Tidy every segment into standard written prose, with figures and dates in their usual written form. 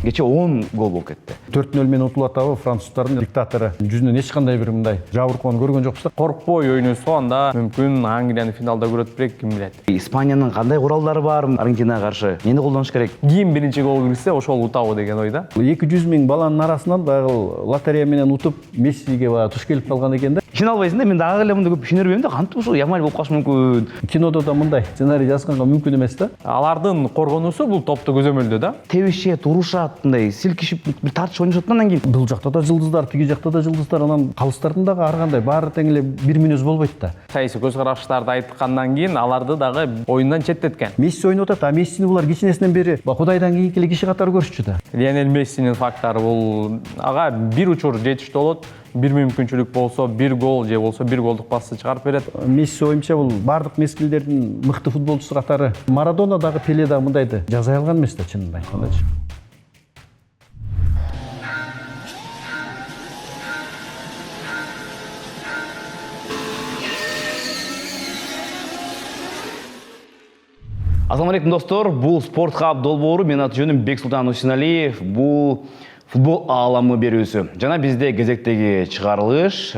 кече 10 гол болуп кетти. 4-0 менен утулуп атабы француздардын диктатору жүзүнөн эч кандай бир мындай жабыркоону көргөн жокпуз да. Коркпой ойносо анда мүмкүн Англияны финалда көрөт белек, ким билет. Испаниянын кандай куралдары бар Аргентинага каршы? Эмне колдонуш керек? Ким биринчи гол кирсе ошол утабы деген ойда. 200 миң баланын арасынан баягы лотерея менен утуп Мессиге баягы туш келип калган экен да. Ишене албайсың да, мен дагы эле мындай көп ишенербейм да, кантип ушул Ямаль болуп калышы мүмкүн. Кинодо да мындай сценарий жазганга мүмкүн эмес да. Алардын коргонусу бул топту көзөмөлдөө да. Тебишет, урушат, мындай силкишип бир тартыш ойношот андан кийин. Бул жакта да жылдыздар, тиги жакта да жылдыздар, анан калыстардын дагы ар кандай баары тең эле бир мүнөз болбойт да. Саясий көз караштарды айткандан кийин аларды дагы оюндан четтеткен. Месси ойноп атат, а Мессини булар кичинесинен бери Кудайдан кийинки эле киши катары көрүшчү да. Лионель Мессинин фактору бул ага бир учур жетиштүү болот. Бир мүмкүнчүлүк болсо, бир гол же болсо бир голдук пасты чыгарып берет. Месси оюмча бул бардык мезгилдердин мыкты футболчусу катары. Марадона дагы, Пеле дагы мындайды жасай алган эмес да, чынын айткандачы. Ассаламу алейкум достор, бул Спорт Хаб долбоору. Менин аты жөнүм Бексултан Усеналиев. Бул футбол ааламы берүүсү. Жана бизде кезектеги чыгарылыш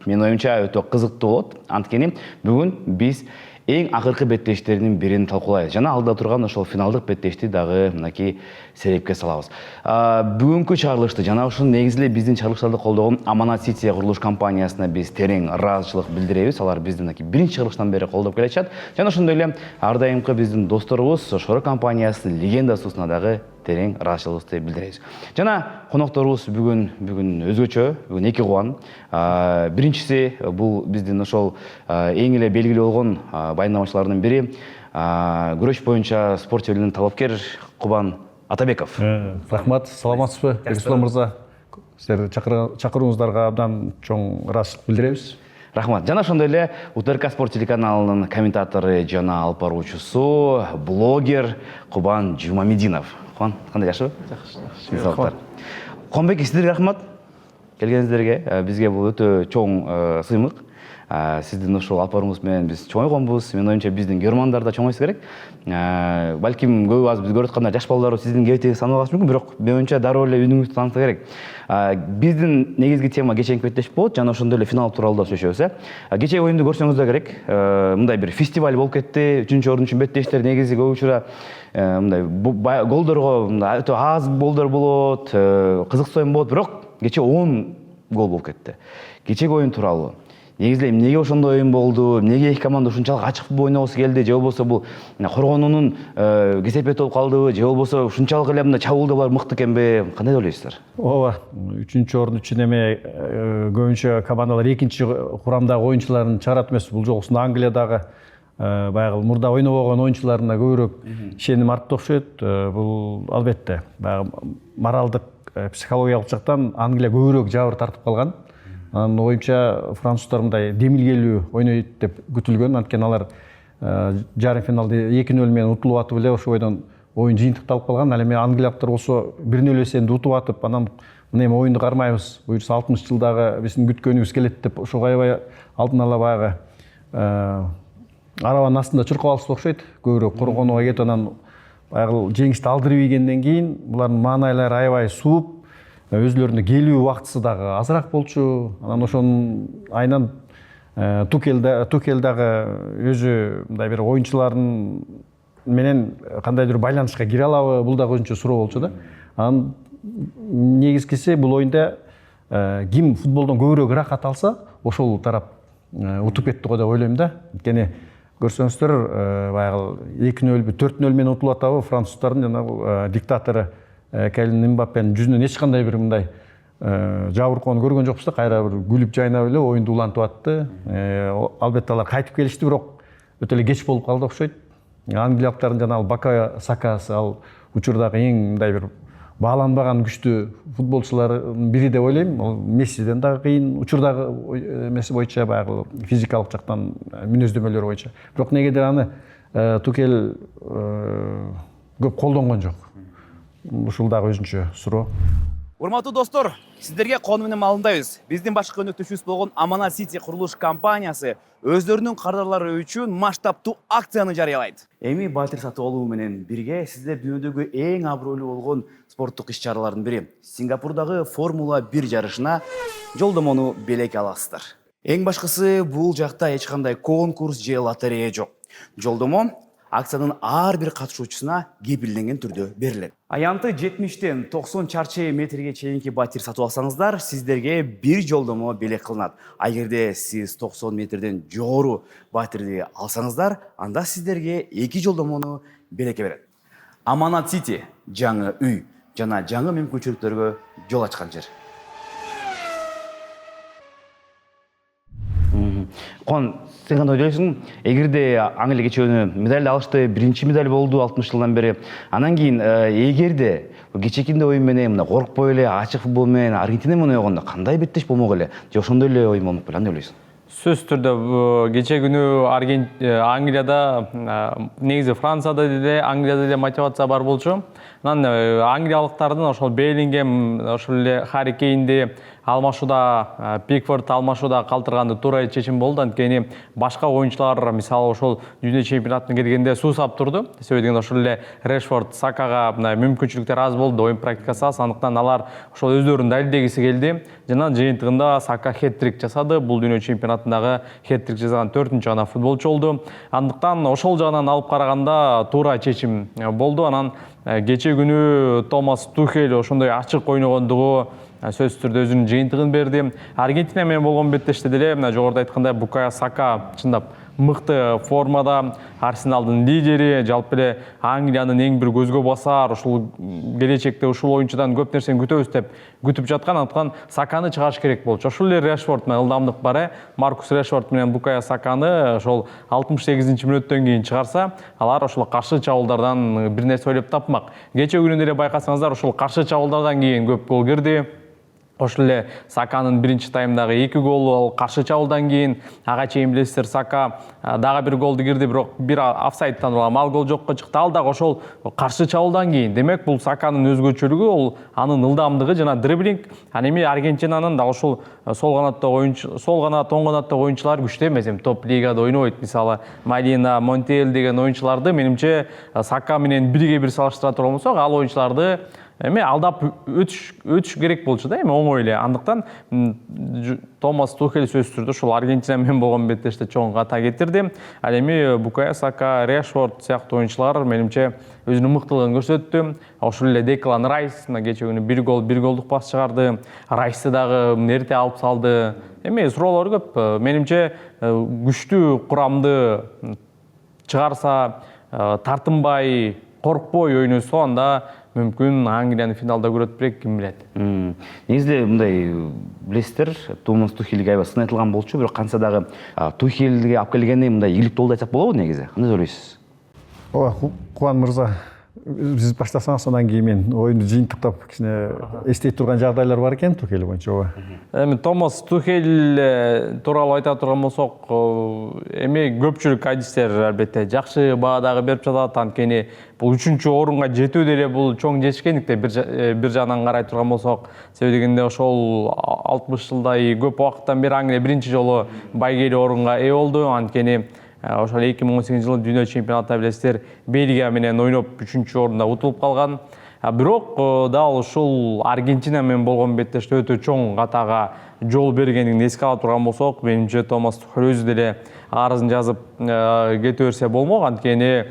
менин оюмча өтө кызыктуу болот. Анткени бүгүн биз эң акыркы беттештердин бирин талкуулайбыз. Жана алда турган ошол финалдык беттешти дагы мынакей серепке салабыз. Бүгүнкү чыгарылышты жана ушул негизинде биздин чыгарылыштарды колдогон Аманат Сити курулуш компаниясына биз терең ыраазычылык билдиребиз. Алар бизди мынакей биринчи чыгарылыштан бери колдоп келатышат. Жана ошондой эле ар дайымкы биздин досторубуз Шоро компаниясынын легендасына дагы терең ыраазычылыгыбызды билдиребиз. Жана конокторубуз бүгүн өзгөчө, бүгүн эки кубан. Биринчиси бул биздин ошол эң эле белгилүү болгон баяндамачылардын бири, күрөш боюнча спорт чеберинин талапкер Кубан Атабеков. Рахмат, саламатсызбы, Бексултан мырза. Сиздерди чакырууңуздарга абдан чоң ыраазычылык билдиребиз. Рахмат. Жана ошондой эле УТРК спорт телеканалынын комментатору жана алып баруучусу, блогер Кубан Жумамединов. Кубан, кандай жакшыбы? Жакшы. Кубанбек, сиздерге рахмат. Келгениңиздерге, бизге бул өтө чоң сыймык. Сиздин ошол алып барууңуз менен биз чоңойгонбуз. Менин оюмча биздин көрөрмандар да чоңойсо керек. Балким көп аз биз көрүп атканда жаш балдар сиздин кебетеги саналбашы мүмкүн, бирок менин оюмча дароо эле үнүңүздү таанытса керек. Биздин негизги тема кечээки беттеш болот, жана ошондой эле финал тууралуу да сүйлөшөбүз. Кечээ оюнду көрсөңүз да керек. Мындай бир фестиваль болуп кетти. 3-орун үчүн беттештер негизи көп учура мындай голдорго өтө аз голдор болот, кызыксыз болот, бирок кечээ 10 гол болуп кетти. Кечээки оюн тууралуу негизде эмнеге ошондой оюн болду, эмнеге эки команда ушунчалык ачык футбол ойногусу келди, же болбосо бул коргонуунун кесепети болуп калдыбы, же болбосо ушунчалык эле мындай чабуулда булар мыкты экенби? Кандай деп ойлойсуздар? Ооба, 3-орун үчүн эме көбүнчө командалар экинчи курамдагы оюнчуларын чыгарат эмес. Бул жолу Англиядагы баягы мурда ойнобогон оюнчуларына көбүрөөк ишеним артты окшойт. Бул албетте баягы моралдык, психологиялык жактан Англия көбүрөөк жабыр тартып калган. Анын оюмча француздар мындай демилгелүү ойнойт деп күтүлгөн. Анткени алар жарым финалда 2-0 менен утулуп атып эле ошол бойдон оюн жыйынтыкталып калган. Ал эми англиялыктар болсо 1-0 эсенде утуп атып, анан мына эми оюнду кармайбыз, буюрса 60 жылдагы биздин күткөнүбүз келет деп ошого аябай алдын ала баягы арабанын астында чуркап алышты окшойт. Көбүрөөк коргонууга кетип, анан баягы жеңишти алдырып ийгенден кийин булардын маанайлары аябай сууп, өзлөрүнө келүү убактысы дагы азыраак болчу. Анан ошонун айынан Тухель дагы өзү мындай бир оюнчулардын менен кандайдыр байланышка кире алабы, бул дагы өзүнчө суроо болчу да. Анан негизгиси бул оюнда ким футболдон көбүрөөк ырахат алса, ошол таап утуп кетти го деп ойлойм да. Анткени көрсөңүздөр баягы 2-0, 4-0 менен утулуп атабы француздардын жана диктатору Кайлин Мбаппенин жүзүнөн эч кандай бир мындай жабыркоону көргөн жокпуз да. Кайра бир күлүп жайнап эле оюнду улантып атты. Албетте алар кайтып келишти, бирок өтө эле кеч болуп калды окшойт. Англиялыктардын жана ал Бака Сакасы, ал учурдагы эң мындай бир бааланбаган күчтүү футболчулардын бири деп ойлойм. Ал Мессиден дагы кыйын учурдагы эмеси боюнча, баягы физикалык жактан мүнөздөмөлөрү боюнча. Бирок негедир аны Тухель көп колдонгон жок. Ушул дагы өзүнчө суроо. Урматтуу достор, сиздерге кону менен маалымдайбыз. Биздин башкы өнөктөшүбүз болгон Аманат Сити курулуш компаниясы өздөрүнүн кардарлары үчүн масштабтуу акцияны жарыялайт. Эми батир сатып алуу менен бирге сиздер дүйнөдөгү эң абройлуу болгон спорттук иш-чаралардын бири Сингапурдагы Формула 1 жарышына жолдомону белек аласыздар. Эң башкысы бул жакта эч кандай конкурс же лотерея жок. Жолдомо акциянын ар бир катышуучусуна кепилденген түрдө берилет. Аянты 70-тен 90 чарчы метрге чейинки батир сатып алсаңыздар, сиздерге бир жолдомо белек кылынат. Агерде сиз 90 метрден жогору батирди алсаңыздар, анда сиздерге 2 жолдомону белекке берет. Аманат Сити жаңы үй жана жаңы мүмкүнчүлүктөргө жол ачкан жер. Кон, сен кандай ойлойсуң? Эгерде Англия кечээ медаль алышты, биринчи медаль болду 60 жылдан бери. Анан кийин эгерде кечекинде оюн менен мына коркпой эле ачык футбол менен Аргентина менен ойгондо кандай беттеш болмок эле? Же ошондой эле оюн болмок беле? Кандай ойлойсуң? Сөз түрдө кечээ күнү Англияда негизи Францияда деле Англияда деле мотивация бар болчу. Анан англиялыктардын ошол Беллингем, ошол эле Харри Кейнди алмашууда, Пикфорд алмашууда калтырганды туура чечим болду. Анткени башка оюнчулар мисалы ошол дүйнө чемпионатына келгенде суусап турду. Себеби дегенде ошол эле Решфорд, Сакага мүмкүнчүлүктөр аз болду, оюн практикасы аз. Андыктан алар ошол өздөрүн далилдегиси келди. Жана жыйынтыгында Сака хет-трик жасады. Бул дүйнө чемпионатындагы хет-трик жасаган 4-чү гана футболчу болду. Андыктан ошол жагынан алып караганда туура чечим болду. Анан кечээ күнү Томас Тухель ошондой ачык ойногондугу сөз түрдө өзүнүн жыйынтыгын берди. Аргентина менен болгон беттеште деле жогоруда айткандай Букая Сака чындап мыкты формада, Арсеналдын лидери, жалпы эле Англиянын эң бир көзгө басар, ушул келечекте ушул оюнчудан көп нерсени күтөбүз деп күтүп жаткан. Андыктан Саканы чыгарыш керек болчу. Ошол эле Решфорд менен ылдамдык бар. Маркус Решфорд менен Букая Саканы ошол 68-чи мүнөттөн кийин чыгарса, алар ошол каршы чабуулдардан бир нерсе ойлоп тапмак. Кечээ күнү деле байкасаңыздар, ошол каршы чабуулдардан кийин көп гол кирди. Ошол эле Саканын биринчи таймдагы 2 голу, ал каршы чабуулдан кийин ага чейин билесиздер Сака дагы бир голду кирди, бирок бир офсайдтан улам ал гол жокко чыкты. Ал дагы ошол каршы чабуулдан кийин. Демек бул Саканын өзгөчөлүгү, ол анын ылдамдыгы жана дриблинг. Ал эми Аргентинанын да ошол сол канаттагы оюнчу, сол канат, оң канаттагы оюнчулар күчтүү эмес. Эми топ лигада ойнобойт. Мисалы Малина, Монтель деген оюнчуларды менимче Сака менен бирге бир салыштыра турган болсок, ал оюнчуларды эми алдап өтүш керек болчу да, эми оңой эле. Андыктан Томас Тухель сөз түрдө ушул Аргентина менен болгон беттеште чоң ката кетирди. Ал эми Букая Сака, Решфорд сыяктуу оюнчулар менимче өзүнүн мыктылыгын көрсөттү. Ошол эле Деклан Райс кечээ күнү 1 гол, 1 голдук пас чыгарды. Райсты дагы эрте алып салды. Эми суроолор көп. Менимче күчтүү курамды чыгарса, тартынбай, коркпой ойносо, анда мүмкүн Англияны финалда көрөт бирок, ким билет. Негизде мындай билесиздер, Томас Тухельге аябай сын айтылган болчу, бирок канча дагы Тухельге алып келгенде мындай ийгиликтүү болду айтсак болобу негизи? Кандай ойлойсуз? Ооба, Кубан мырза, биз баштасаңыз андан кийин мен оюнду жыйынтыктап кичине эстей турган жагдайлар бар экен Тухель боюнча. Ооба. Эми Томас Тухель тууралуу айта турган болсок, эми көпчүлүк адистер албетте жакшы баадагы берип жатат. Анткени бул 3-чү орунга жетүү деле бул чоң жетишкендикте бир жагынан карай турган болсок, себеби дегенде ошол 60 жылдай көп убакыттан бери Англия биринчи жолу байгелүү орунга ээ болду. Анткени ошол 2018 жылы дүйнө чемпионатында билесиздер Бельгия менен ойноп 3-чү орунда утулуп калган. Бирок дал ушул Аргентина менен болгон беттеште өтө чоң катага жол бергенин эске ала турган болсок, менимче Томас Тухель өзү деле арызын жазып кете берсе болмок. Анткени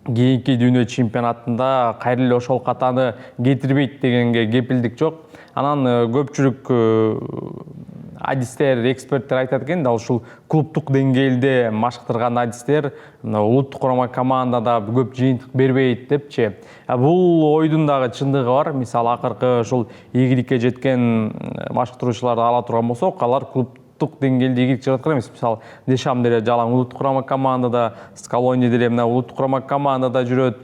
кийинки дүйнө чемпионатында кайра эле ошол катаны кетирбейт дегенге кепилдик жок. Анан көпчүлүк адистер, эксперттер айтат экен, да ушул клубтук деңгээлде машыктырган адистер улуттук курама командада көп жыйынтык бербейт депчи. Бул ойдун дагы чындыгы бар. Мисалы акыркы ушул ийгиликке жеткен машыктыруучуларды ала турган болсок, алар клубтук деңгээлде ийгилик жараткан эмес. Мисалы Дешам деле жалаң улуттук курама командада, Скалони деле мына улуттук курама командада жүрөт,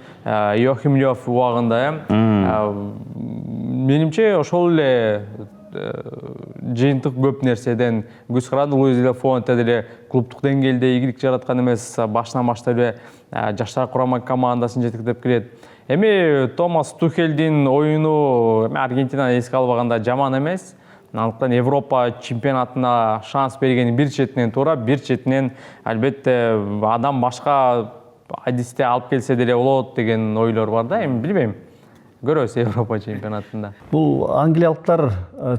Йохим Лёв убагында. Менимче ошол эле жыйынтык көп нерседен көз каранды. Луис де Фонте деле клубдук деңгээлде ийгилик жараткан эмес, башынан баштап эле жаштар курама командасын жетектеп келет. Эми Томас Тухельдин оюну Аргентинаны эске албаганда жаман эмес. Андыктан Европа чемпионатына шанс бергени бир четинен туура, бир четинен албетте адам башка адисте алып келсе деле болот деген ойлор бар да. Эми билбейм. Көрөбүз Европа чемпионатында. Бул англиялыктар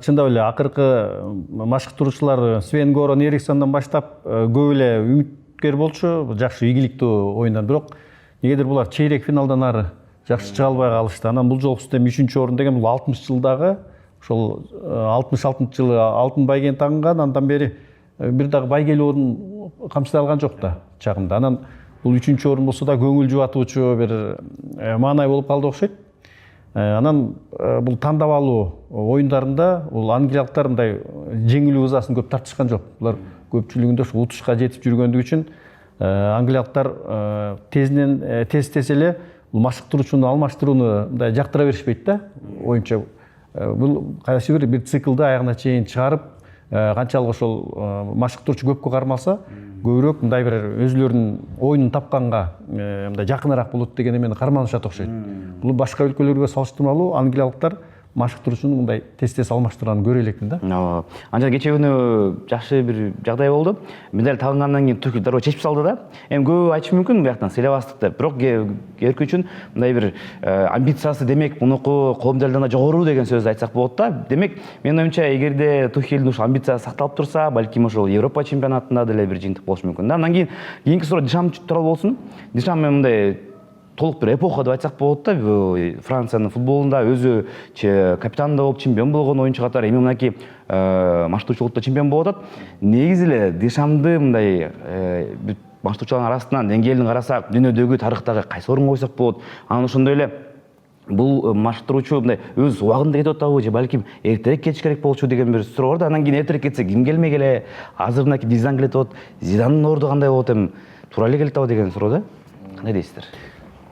чындап эле акыркы машыктыруучулар Свен Горон Эриксондон баштап көп эле үмүткер болчу, жакшы ийгиликтүү оюндан. Бирок негедир булар чейрек финалдан ары жакшы чыга албай калышты. Анан бул жолку систем 3-чү орун деген бул 60-жылдагы ошол 66-жылы алтын байгени тагынган, андан бери бир дагы байгелүү орун камсытай алган жок да чагында. Анан бул 3-чү орун болсо да көңүл жубатуучу бир маанай болуп калды окшойт. Анан бул тандап алуу оюндарында бул англиялыктар мындай жеңилүү ызасын көп тартышкан жок. Булар көпчүлүгүндө ушу утушка жетип жүргөндүгү үчүн англиялыктар тез эле бул машыктыруучуну алмаштырууну мындай жактыра беришпейт да оюнча. Бул кайсы бир циклды аягына чейин чыгарып, канчалык ошол машыктыруучу көпкө кармалса, көбүрөөк мындай бир өзүлөрүнүн оюнун тапканга мындай жакыныраак болот деген эмени карманышат окшойт. Бул башка өлкөлөргө салыштырмалуу англиялыктар машыктыруучуну мындай тез алмаштырганын көрө элекмин да. Анча кече күнү жакшы бир жагдай болду. Медаль тагынгандан кийин Тухель дароо чечип салды да. Эми көп айтышы мүмкүн буяктан сыйлабастык деп. Бирок эркек үчүн мындай бир амбициясы демек мунуку кол медальдан да жогору деген сөздү айтсак болот да. Демек менин оюмча эгерде Тухельдин ушул амбициясы сакталып турса, балким ошол Европа чемпионатында деле бир жыйынтык болушу мүмкүн да. Андан кийин кийинки суроо Дишам тууралуу болсун. Дишам мындай толук бир эпоха деп айтсак болот да. Франциянын футболунда өзү капитан да болуп чемпион болгон оюнчу катары эми мынакей машыктыруучулукта чемпион болуп атат. Негизи эле Дишамды мындай машыктыруучулардын арасынан деңгээлин карасак, дүйнөдөгү тарыхтагы кайсы орунга койсок болот? Анан ошондой эле бул машыктыруучу мындай өз убагында кетип атабы же балким эртерээк кетиш керек болчу деген бир суроо бар да. Анан кийин эртерээк кетсе ким келмек эле? Азыр мынакей Зидан келет атат. Зидандын орду кандай болот эми? Туура эле келет атабы деген суроо да. Кандай дейсиздер?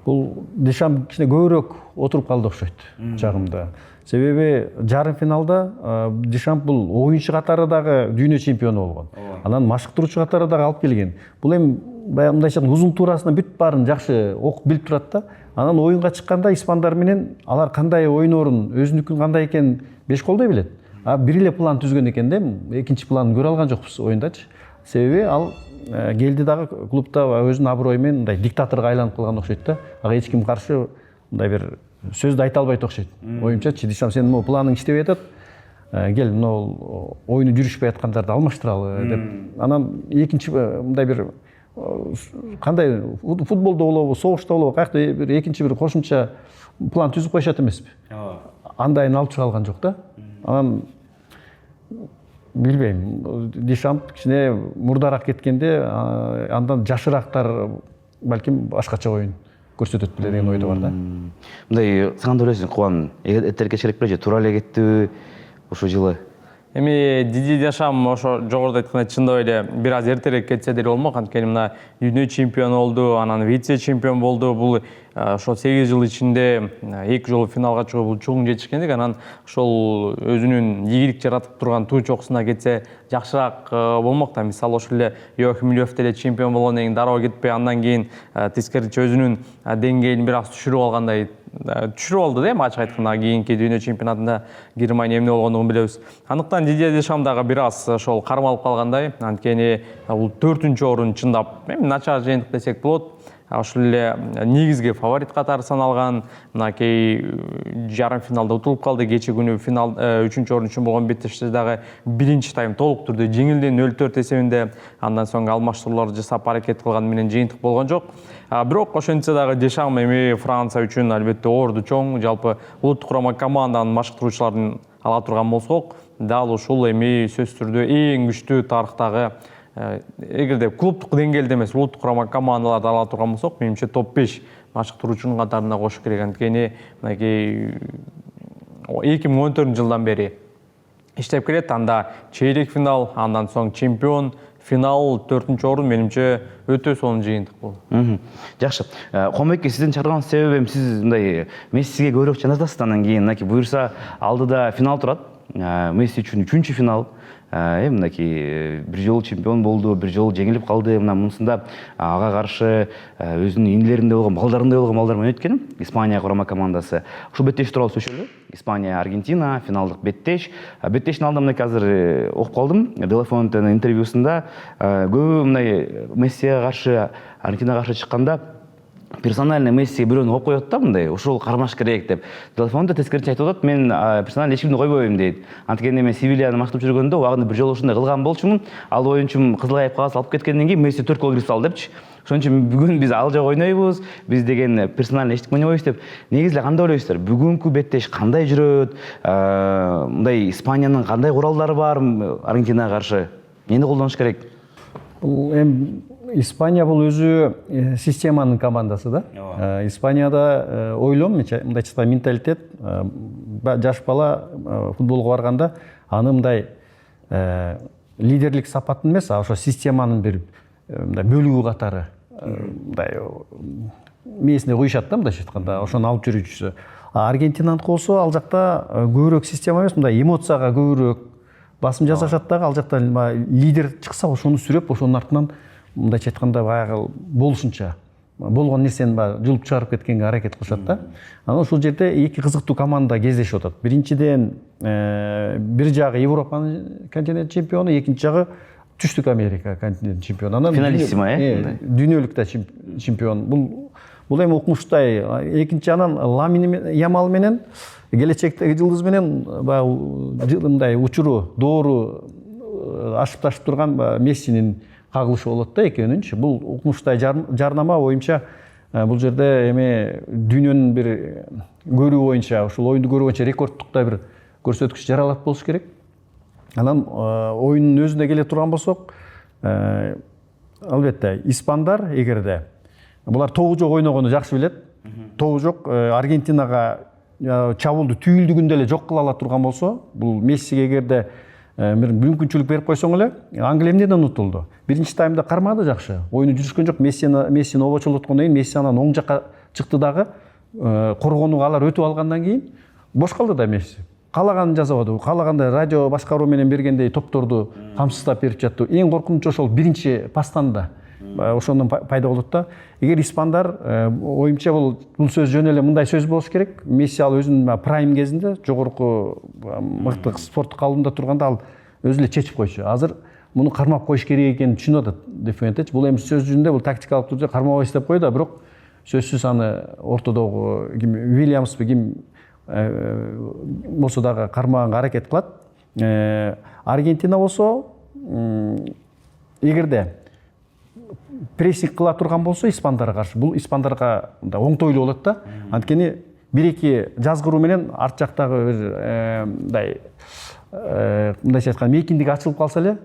Бул Дишам кичине көбүрөөк отуруп калды окшойт чагымда. Себеби жарым финалда Дишам бул оюнчу катары дагы дүйнө чемпиону болгон. Анан машыктыруучу катары дагы алып келген. Бул эми мындайча узун туурасына бүт баарын жакшы окуп билип турат да. Анан оюнга чыкканда испандар менен алар кандай ойноорун, өзүнүкүн кандай экенин беш колдой билет. Бир эле план түзгөн экен да, экинчи планын көрө алган жокпуз оюндачы. Себеби ал келди дагы клубда өзүнүн аброю менен мындай диктаторго айланып калган окшойт да. Ага эч ким каршы мындай бир сөздү айта албайт окшойт. Оюмчачы Дишам сенин могу планың иштебей атат. Кел, мына оюну жүрүшпөй аткандарды алмаштыралы деп. Анан экинчи мындай бир кандай футболдо болобу, согушта болобу, каякта бир экинчи бир кошумча план түзүп коюшат эмеспи? Андайын алып чыга алган жок да. Анан билбейм, Дишам кичине мурдараак кеткенде андан жашыраактар балким башкача оюн көрсөтөт беле деген ойдо бар да. Мындай саган ойлойсуң, Кубан эртерээк кетиш керек беле же туура эле кеттиби ушул жылы? Эми Диди Дешам ошо жогоруда айткандай чындап эле бир аз эртерээк кетсе деле болмок. Анткени мына дүйнө чемпиону болду, анан вице чемпион болду. Бул ошо 8 жыл ичинде 2 жолу финалга чыгып бул чоң жетишкендик. Анан ошол өзүнүн ийгилик жаратып турган туу чокусуна кетсе жакшыраак болмок да. Мисалы ошол эле Йохим Лёв деле чемпион болгондон кийин дароо кетпей, андан кийин тескерисинче өзүнүн деңгээлин бир аз түшүрүп алгандай түшүрүп алды да. Эми ачык айтканда кийинки дүйнө чемпионатында Германия эмне болгондугун билебиз. Андыктан Диди Дешам дагы бир аз ошол кармалып калгандай. Анткени бул 4-чү орун чындап эми начар жыйынтык десек болот. Ошол эле негизги фаворит катары саналган. Мынакей жарым финалда утулуп калды. Кече күнү финал 3-чү орун үчүн болгон беттеште дагы биринчи тайм толук түрдө жеңилди 0-4 эсебинде. Андан соң алмаштырууларды жасап аракет кылган менен жыйынтык болгон жок. Бирок ошентсе дагы Дешам эми Франция үчүн албетте орду чоң. Жалпы улуттук курама команданын машыктыруучуларын ала турган болсок, дал ушул эми сөзсүз түрдө эң күчтүү тарыхтагы эгерде клубдук деңгээлде эмес, улуттук курама командаларды ала турган болсок, менимче топ 5 машыктыруучунун катарына кошуш керек. Анткени мынакей 2014-жылдан бери иштеп келет. Анда чейрек финал, андан соң чемпион, финал, 4-чү орун менимче өтө сонун жыйынтык болду. Жакшы. Комбекке сиздин чакырган себебим, сиз мындай Мессиге көбүрөөк чандатасыз, андан кийин мынакей буюрса алдыда финал турат. Месси үчүн 3-чү финал. Мынакей бир жолу чемпион болду, бир жолу жеңилип калды. Мына мунусунда ага каршы өзүнүн инилеринде болгон, балдарындай болгон балдар менен өткөн Испания курама командасы. Ушул беттеш тууралуу сүйлөшөлү. Испания, Аргентина финалдык беттеш. Беттештин алдында мынакей азыр окуп калдым. Делафонтенин интервьюсунда көбү мындай Мессиге каршы, Аргентинага каршы чыкканда персонально Месси бирөөнү коюп коет да, мындай ушул кармаш керек деп. Телефонда тескеричи айтып атат, мен персонально эч кимди койбойм дейт. Анткени мен Севильяны мактап жүргөндө убагында бир жолу ушундай кылган болчумун. Ал оюнчум кызыл аяп кагаз алып кеткенден кийин Месси 4 гол кирип салды депчи. Ошон үчүн бүгүн биз ал жок ойнойбуз, биз деген персонально эчтеке ойнобойбуз деп. Негизи эле кандай ойлойсуздар? Бүгүнкү беттеш кандай жүрөт? Мындай Испаниянын кандай куралдары бар Аргентинага каршы? Эмне колдонуш керек? Бул эми Испания бул өзү системанын командасы да. Испанияда ойлом мындайча менталитет, жаш бала футболго барганда аны мындай лидерлик сапатын эмес, а ошо системанын бир мындай бөлүгү катары мындай мээсине коюшат да, мындайча айтканда, ошону алып жүрүүчүсү. Аргентинаныкы болсо ал жакта көбүрөөк система эмес, мындай эмоцияга көбүрөөк басым жасашат дагы. Ал жакта лидер чыкса, ошону сүрөп, ошонун артынан мындайча айтканда баягы болушунча болгон нерсени жылып чыгарып кеткенге аракет кылышат да. Анан ушул жерде эки кызыктуу команда кездешип атат. Биринчиден бир жагы Европанын континент чемпиону, экинчи жагы Түштүк Америка континент чемпиону. Анан финалиссима, дүйнөлүк да чемпион. Бул эми укмуштай. Экинчи анан Ламин Ямал менен келечектеги жылдыз менен баягы мындай учуру доору ашып ташып турган Мессинин кагылышы болот да экөөнүнчү. Бул укмуштай жарнама боюнча бул жерде эми дүйнөнүн бир көрүү боюнча, ушул оюнду көрүү боюнча рекордтук да бир көрсөткүч жаралат болуш керек. Анан оюнун өзүнө келе турган болсок, албетте испандар эгерде булар тогу жок ойногону жакшы билет. Тогу жок Аргентинага чабуулду түйүлдүгүндө эле жок кыла ала турган болсо, бул Мессиге эгерде бир мүмкүнчүлүк берип койсоң эле, Англия эмнеден утулду? Биринчи таймда кармады жакшы. Оюну жүрүшкөн жок. Мессини обочолоткондон кийин Месси анан оң жакка чыкты дагы, коргонууга алар өтүп алгандан кийин бош калды да Месси. Каалаганын жасабады. Каалагандай радио башкаруу менен бергендей топторду камсыздап берип жатты. Эң коркунучу ошол биринчи пастан да ошондон пайда болот да. Эгер испандар, оюмча бул сөз жөн эле мындай сөз болуш керек. Месси ал өзүнүн прайм кезинде, жогорку мыкты спорттук калыбында турганда ал өзү эле чечип койчу. Азыр муну кармап коюш керек экенин түшүнүп атат Дефуэнтеч. Бул эми сөз жүзүндө бул тактикалык түрдө кармабайбыз деп койду, бирок сөзсүз аны ортодогу ким Уильямспы ким болсо дагы кармаганга аракет кылат. Аргентина болсо эгерде прессинг кыла турган болсо испандарга каршы, бул испандарга оңтойлуу болот да. Анткени бир-эки жазгыруу менен арт жактагы мындай мындайча айтканда мейкиндиги ачылып калса эле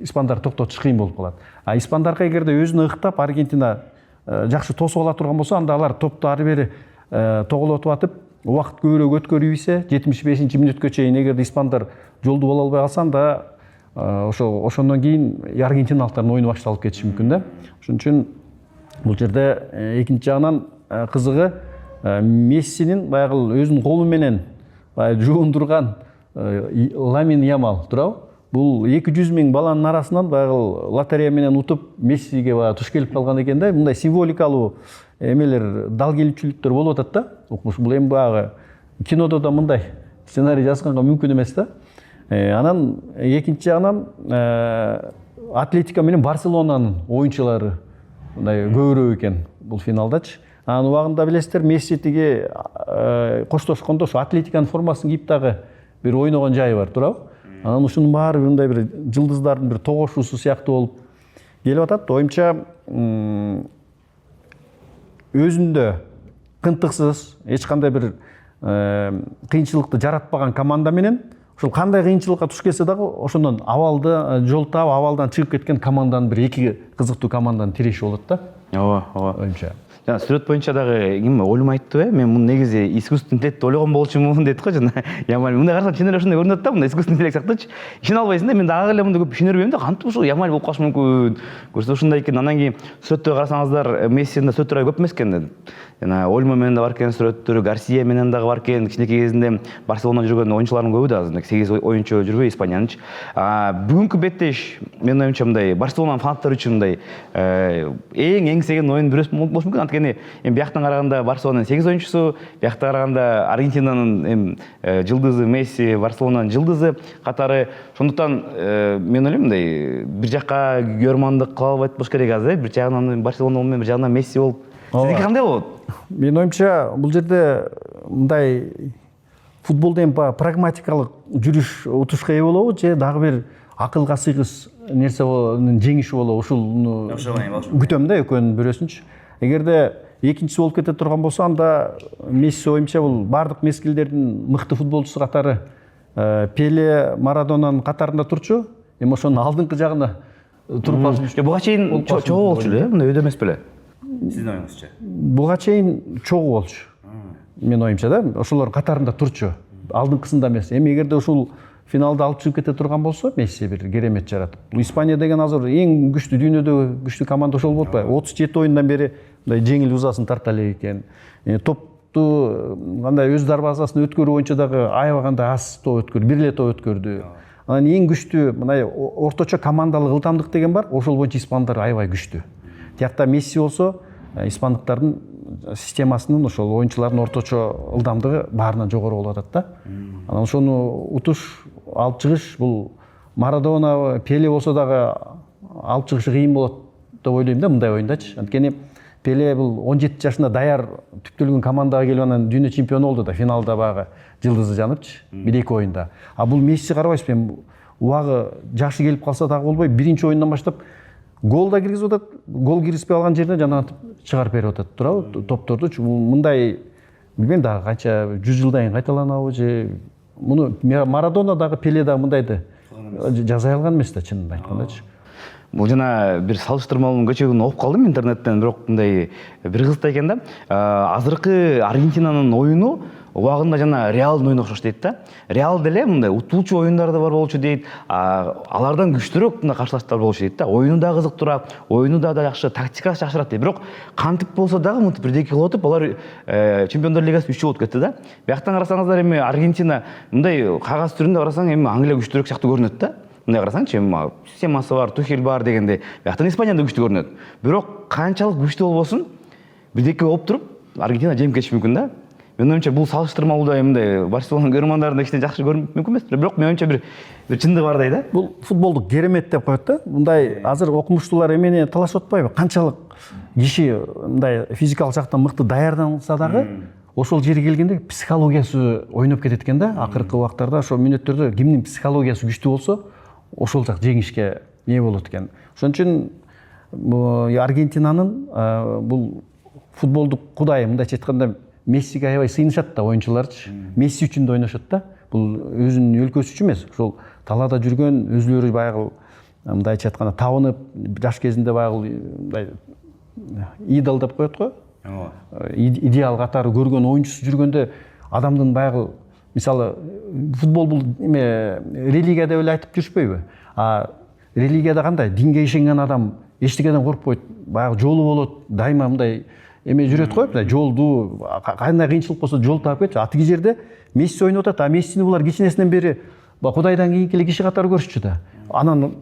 испандар токтотуш кыйын болуп калат. А испандарга эгерде өзүн ыктап Аргентина жакшы тосуп ала турган болсо, анда алар топту ары бери тоголотуп атып, убакыт көбүрөөк өткөрүп ийсе, 75-мүнөткө чейин эгерде испандар жолду боло албай калса, анда ошондон кийин аргентиналыктардын оюну башталып кетиши мүмкүн да. Ошон үчүн бул жерде экинчи жагынан кызыгы Мессинин баягы өзүнүн колу менен жуундурган Ламин Ямал турабы? Бул 200 000 баланын арасынан баягы лотерея менен утуп Мессиге туш келип калган экен да. Мындай символикалуу эмелер, дал келүүчүлүктөр болуп атат да. Укмуш бул эми баягы кинодо да мындай сценарий жазганга мүмкүн эмес да. Анан экинчи жагынан Атлетика менен Барселонанын оюнчулары мындай көбүрөөк экен бул финалдачы. Анан убагында билесиздер, Месси тиги коштошкондо ошо Атлетиканын формасын кийип дагы бир ойногон жайы бар, турабы? Анан ушунун баары мындай бир жылдыздардын бир тогошуусу сыяктуу болуп келип атат. Оюмча өзүндө кынтыксыз, эч кандай бир кыйынчылыкты жаратпаган команда менен ошол кандай кыйынчылыкка туш келсе дагы ошондон абалды жол таап, абалдан чыгып кеткен команданын бир эки кызыктуу команданын тиреши болот да. ооба оюмча. жана сүрөт боюнча дагы ким Олим айтты мен муну негизи искусственный интеллект деп ойлогон болчумун дедик го жана Ямаль мындай карасаң чын эле ошондой көрүнөт да, мындай искусственный интеллект сыяктуучу ишене албайсың да, мен дагы эле мындай көп ишене бербейм да, кантип ушул Ямаль болуп калышы мүмкүн, көрсө ушундай экен. Анан кийин сүрөттөргө карасаңыздар Мессинин сүрөттөрү көп эмес экен, жана Ольмо менен да бар экен сүрөттөрү, Гарсия менен дагы бар экен, кичинекей кезинде Барселонада жүргөн оюнчулардын көбү да азыр 8 оюнчу жүрбөй Испаниянычы. Бүгүнкү беттеш менин оюмча мындай Барселонанын фанаттары үчүн мындай эң сеген оюн бирөөсү болушу мүмкүн. Анткени эми бияктан караганда Барселонанын 8 оюнчусу, биякта караганда Аргентинанын жылдызы Месси, Барселонанын жылдызы катары. Ошондуктан мен ойлойм мындай бир жакка көрмандык кыла албайт болуш керек азыр, бир жагынан Барселона менен бир жагынан Месси болуп. Сиздики кандай болот? Менин оюмча бул жерде мындай футболдо эми прагматикалык жүрүш утушка ээ болобу же дагы бир акылга сыйгыс нерсенин жеңиши болобу, ушуну күтөм да экөөнүн бирөөсүнчү. Эгерде экинчиси болуп кете турган болсо, анда Месси оюмча бул бардык мезгилдердин мыкты футболчусу катары Пеле, Марадонанын катарында турчу, эми ошонун алдыңкы жагына туруп калышы. Буга чейин чогуу болчу эле, мындай өйдө эмес беле? Сиздин оюңузча? Буга чейин чогуу болчу. Менин оюмча да, ошолордун катарында турчу. Алдыңкысында эмес. Эми эгерде ушул финалда алып чыгып кете турган болсо, Месси бир керемет жаратып. Бул Испания деген азыр эң күчтүү, дүйнөдөгү күчтүү команда ошол болуп атпайбы? 37 оюндан бери мындай жеңил узасын тарта элек экен. Топту кандай өз дарбазасына өткөрүү боюнча дагы аябаганда аз топ өткөрдү, бир эле топ өткөрдү. Анан эң күчтүү мындай орточо командалык ылдамдык деген бар, ошол боюнча испандар аябай күчтүү. Тиякта Месси болсо, испандыктардын системасынын ошол оюнчулардын орточо ылдамдыгы баарынан жогору болуп атат да. Анан ошону утуш, алып чыгыш, бул Марадона, Пеле болсо дагы алып чыгышы кыйын болот деп ойлойм да мындай оюндачы. Анткени Пеле бул 17 жашында даяр түптөлгөн командага келип анан дүйнө чемпиону болду да, финалда баягы жылдызы жаныпчы, 1-2 оюнда. А бул Месси карабайсызбы, эми убагы жашы келип калса дагы болбой, биринчи оюндан баштап гол да киргизип атат, гол киргизбей алган жерде жана чыгарып берип атат, туурабы? Топторду мындай билбейм дагы канча 100 жылдан кийин кайталанабы же муну Марадона дагы Пеле дагы мындайды жасай алган эмес да, чынын айткандачы. Бул жана бир салыштырмалуу көчөгүн окуп калдым интернеттен, бирок мындай бир кызыктуу экен да. Азыркы Аргентинанын оюну убагында жана Реалдын оюнуна окшош дейт да. Реал деле мындай утулчу оюндар да бар болчу дейт. Алардан күчтүүрөөк мындай каршылаштар болчу дейт да. Оюну да кызыктуураак, оюну да жакшы, тактикасы жакшыраак дейт. Бирок кантип болсо дагы мынтип бирдеке кылып атып, алар Чемпиондор лигасы 3 болуп кетти да. Бияктан карасаңыздар эми Аргентина мындай кагаз түрүндө карасаң эми Англия күчтүүрөөк сыяктуу көрүнөт да. Мындай карасаңчы, эми системасы бар, Тухель бар дегенде, бияктан Испанияда күчтүү көрүнөт. Бирок канчалык күчтүү болбосун, бирдеке болуп туруп, Аргентина жеңип кетиши мүмкүн да. Менин оюмча бул салыштырмалуу мындай Барселона көрөрмандарын кичине жакшы көрүп мүмкүн эмес, бирок менин оюмча бир чындыгы бардай да. Бул футболду керемет деп коет да. Мындай азыр окумуштуулар эмени талашып атпайбы? Канчалык киши мындай физикалык жактан мыкты даярданса дагы, ошол жерге келгенде психологиясы ойноп кетет экен да. Акыркы убактарда ошол мүнөттөрдө кимдин психологиясы күчтүү болсо, ошол жак жеңишке ээ болот экен. Ошон үчүн Аргентинанын бул футболдук кудайы, мындайча айтканда Мессиге аябай сыйынышат да оюнчуларчы. Месси үчүн да ойношот да. Бул өзүнүн өлкөсү үчүн эмес, ошол талаада жүргөн өзүлөрү баягы мындайча айтканда табынып, жаш кезинде баягы мындай идол деп коет го. Идеал катары көргөн оюнчусу жүргөндө адамдын баягы мисалы футбол бул эме религия деп эле айтып жүрүшпөйбү? Религияда кандай? Динге ишенген адам эчтекеден коркпойт, баягы жолу болот, дайыма мындай эме жүрөт го, мындай жолду, кандай кыйынчылык болсо жол таап кетчү. Атиги жерде Месси ойноп атат, а Мессини булар кичинесинен бери Кудайдан кийинки эле киши катары көрүшчү да. Анан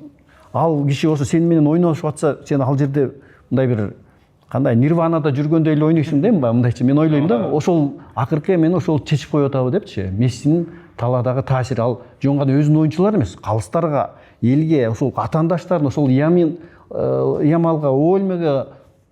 ал киши болсо сени менен ойношуп атса, сен ал жерде мындай бир кандай нирванада жүргөндөй эле ойнойсуң дейм ба, мындайча мен ойлойм да. Ошол акыркы мени ошол чечип коюп атабы депчи. Мессинин таладагы таасири ал жөн гана өзүнүн оюнчулары эмес, калыстарга, элге, ошол атаандаштарын, ошол Ямалга, Ольмеге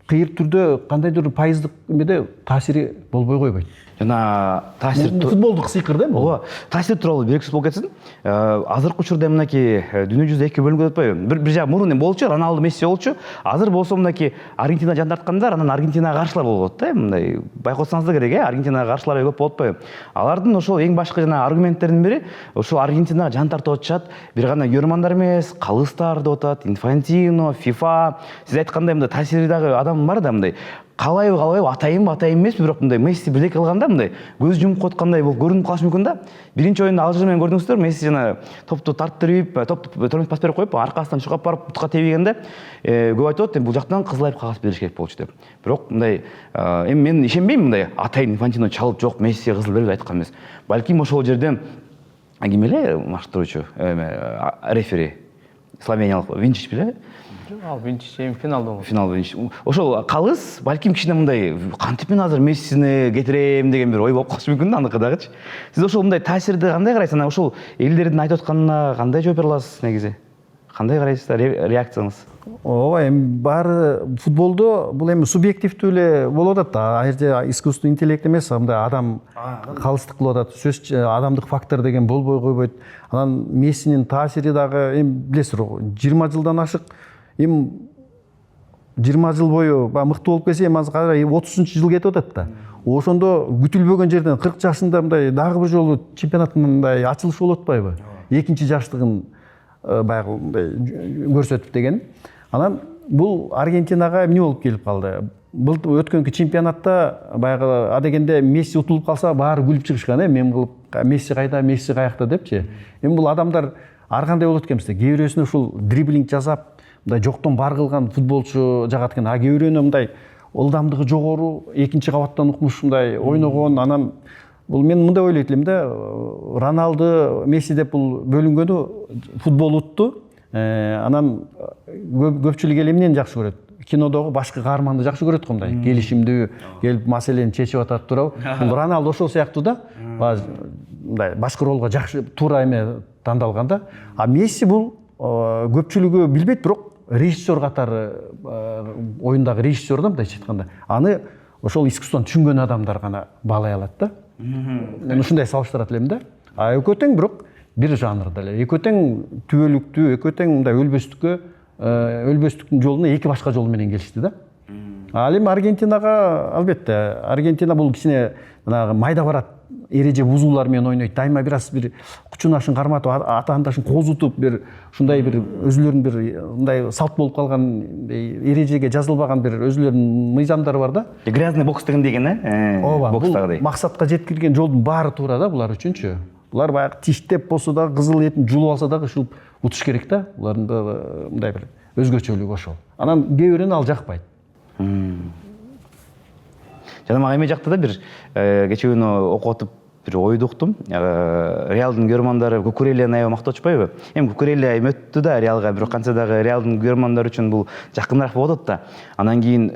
кыйыр түрдө кандайдыр пайыздык эмеде таасири болбой койбойт. Жана таасир футболдук сыйкыр да. Ооба, таасир тууралуу бир сөз болуп кетсин. Азыркы учурда мынакей дүйнө жүзү эки бөлүнгө атпайбы? Бир жагы мурун болчу, Роналду, Месси болчу. Азыр болсо мынакей Аргентина жан тарткандар, анан Аргентинага каршылар болуп атат да. Мындай байкосаңыз да керек, Аргентинага каршылар көп болуп атпайбы? Алардын ошол эң башкы жана аргументтеринин бири ошол Аргентинага жан тартып атышат. Бир гана көрөрмандар эмес, калыстар деп атат, Инфантино, FIFA. Сиз айткандай мындай таасири дагы адам адам бар да мындай калай атайын эмес, бирок мындай Месси бирдеке кылганда мындай көз жумуп коткандай болуп көрүнүп калышы мүмкүн да. Биринчи оюнда Алжир менен көрдүңүздөр, Месси жана топту тарттырып, топту тормоз пас берип коюп, аркасынан чуркап барып бутка тебегенде көп айтып атат, бул жактан кызыл айып кагаз бериш керек болчу деп. Бирок мындай эми мен ишенбейм мындай атайын Инфантино чалып жок Месси кызыл берип айткан эмес. Балким ошол жерден ким эле маштыруучу, рефери словениялык Винчич беле? Ал Винчич финалда болду. Финал Винчич. Ошол калыс балким кичине мындай кантип мен азыр Мессини кетирем деген бир ой болуп калышы мүмкүн да аныкы дагычы. Сиз ошол мындай таасирди кандай карайсыз? Анан ошол элдердин айтып атканына кандай жооп бере аласыз негизи? Кандай карайсыздар, реакцияңыз? Ооба, эми баары футболдо бул эми субъективдүү эле болуп атат да. Ал жерде искусственный интеллект эмес, мындай адам калыстык кылып атат. Сөз адамдык фактор деген болбой койбойт. Анан Мессинин таасири дагы эми билесиз, 20 жылдан ашык эми 20 жыл бою мыкты болуп келсе, эми азыр 30-жыл кетип атат да. Ошондо күтүлбөгөн жерден 40 жашында мындай дагы бир жолу чемпионаттын мындай ачылышы болуп атпайбы? Экинчи жаштыгын баягы мындай көрсөтүп деген. Анан бул Аргентинага эмне болуп келип калды? Бул өткөнкү чемпионатта баягы адегенде Месси утулуп калса баары күлүп чыгышкан, мем кылып Месси кайда, Месси каякта депчи. Эми бул адамдар ар кандай болот экен бизде. Кээ бирөөсүнө ушул дриблинг жасап, мындай жоктон бар кылган футболчу жагат экен. А кээ бирөөнө мындай ылдамдыгы жогору, экинчи кабаттан укмуш мындай ойногон. Анан бул мен мындай ойлойт элем да, Роналду, Месси деп бул бөлүнгөнү футбол утtu. Анан көпчүлүк эл эмнени жакшы көрөт? Кинодогу башкы каарманды жакшы көрөт го, мындай келишимдүү келип маселени чечип атат туурабы? Бул Роналду ошол сыяктуу да, мындай башкы ролго жакшы туура эме тандалган да. А Месси бул көпчүлүгү билбейт, бирок режиссер катары оюндагы режиссер да, мындайча айтканда. Аны ошол искусствону түшүнгөн адамдар гана баалай алат да. Мен ушундай салыштырат элем да. А экөө тең, бирок бир жанрда эле. Экөө тең түбөлүктүү, экөө тең мындай өлбөстүктүн жолуна эки башка жол менен келишти да. Ал эми Аргентинага албетте, Аргентина бул кичине жанагы майда барат эреже бузуулар менен ойнойт. Дайыма бир кучунашын карматып, атаандашын козутуп, бир ушундай бир өзүлөрүнүн бир мындай салт болуп калган, эрежеге жазылбаган бир өзүлөрүнүн мыйзамдары бар да. Грязный бокс деген Ооба, бокстагыдай. бул максатка жеткирген жолдун баары туура да булар үчүнчү. Булар баягы тиштеп болсо да, кызыл этин жулуп алса дагы ушул утуш керек да. Булардын да мындай бир өзгөчөлүгү ошол. Анан кээ бирөөнө ал жакпайт. Жана мага эме жакта да бир кечээ күнү окуп атып бир ойду уктум. Реалдын көрөрмандары Кукурелияны аябай макташпайбы? Эми Кукурелия эми өттү да Реалга, бирок кантсе дагы Реалдын көрөрмандары үчүн бул жакыныраак болуп атат да. Анан кийин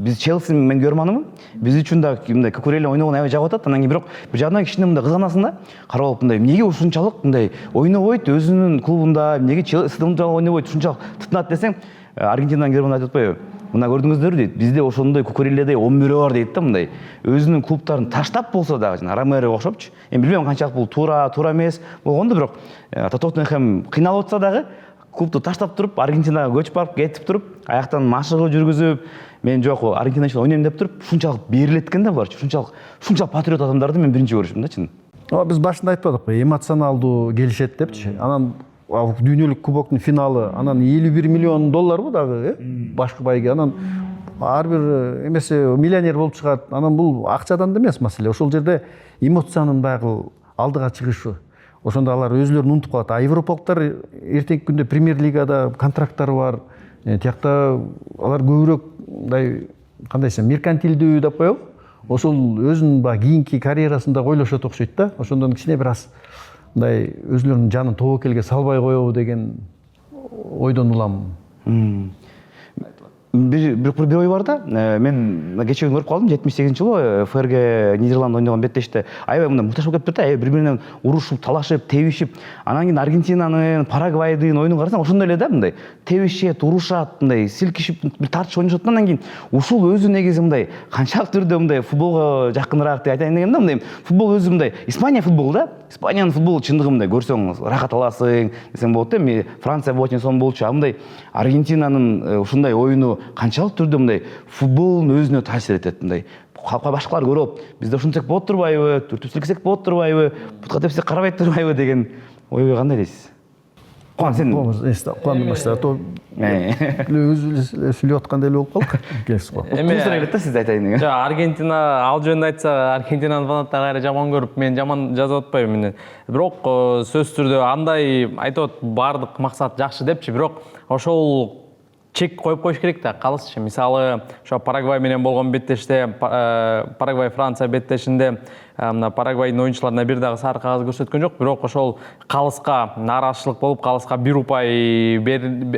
биз Челси мен көрөрманымын. Биз үчүн да мындай Кукурелия ойногон аябай жагып атат. Анан кийин бирок бир жагынан кичине мындай кызганасың да. Карап алып мындай эмнеге ушунчалык мындай ойнобойт өзүнүн клубунда, эмнеге Челсиден ойнобойт, ушунчалык тытынат десең, Аргентинадан көрөрман айтып атпайбы? Мына көрдүңүздөр дейт, бизде ошондой Кукурелиядай 10 бирөө бар дейт да, мындай өзүнүн клубтарын таштап болсо дагы, жана Ромерого окшопчу. Эми билбейм канчалык бул туура эмес болгондо, бирок Тоттенхэм кыйналып атса дагы клубду таштап туруп, Аргентинага көчүп барып, кетип туруп, аяктан машыгуу жүргүзүп, мен жок, Аргентина үчүн ойнойм деп туруп, ушунчалык берилет экен да буларчы. Ушунчалык патриот адамдарды мен биринчи көрүшүм да, чын. Биз башында айтпадыкпы, эмоционалдуу келишет депчи. Анан дүйнөлүк кубоктун финалы, анан 51 миллион долларбы дагы, башкы байге. Анан ар бир эмесе миллионер болуп чыгат. Анан бул акчадан да эмес маселе. Ошол жерде эмоциянын баягы алдыга чыгышы. Ошондо алар өзүлөрүн унутуп калат. А европалыктар эртеңки күндө премьер лигада контракттары бар. Тиякта алар көбүрөөк мындай кандай десем, меркантилдүү деп коебу. Ошол өзүнүн баягы кийинки карьерасында ойлошот окшойт да. Ошондон кичине бир аз мындай өзүлөрүнүн жанын тобокелге салбай коебу деген ойдон улам. Бир ой бар да. Мен кечээ көрүп калдым, 78-жылы ФРГ Нидерланд ойногон беттеште аябай мындай мукташ болуп кетип атты, бири биринен урушуп, талашып, тебишип. Анан кийин Аргентинанын, Парагвайдын оюнун карасаң, ошондой эле да, мындай тебишет, урушат, мындай силкишип, бир тартыш ойношот. Анан кийин ушул өзү негизи мындай канчалык түрдө мындай футболго жакыныраак деп айтайын дегенде, мындай футбол өзү мындай Испания футболу да. Испаниянын футболу чындыгы мындай көрсөң рахат аласың десең болот да. Эми Франция болчу сон болчу. А мындай Аргентинанын ушундай оюну канчалык түрдө мындай футболдун өзүнө таасир этет, мындай башкалар көрүп, бизде ушинтип болот турбайбы, түртүп силкесек болот турбайбы, бутка тепсек карабайт турбайбы деген ойго кандай дейсиз? Куан, сен Куандым башта. То өзү сүйлөп аткандай эле болуп калдык. Келип калды. туусуна келет да сизди айтайын деген. Жок, Аргентина ал жөнүндө айтса, Аргентинанын фанаттары кайра жаман көрүп, мен жаман жазып атпайбын мен. Бирок сөзсүз түрдө андай айтып атат, баардык максат жакшы депчи, бирок ошол чек коюп коюш керек да, калысчы. Мисалы, ошо Парагвай менен болгон беттеште, Парагвай Франция беттешинде мына Парагвайдын оюнчуларына бир дагы сары кагаз көрсөткөн жок, бирок ошол калыска нааразычылык болуп, калыска 1 упай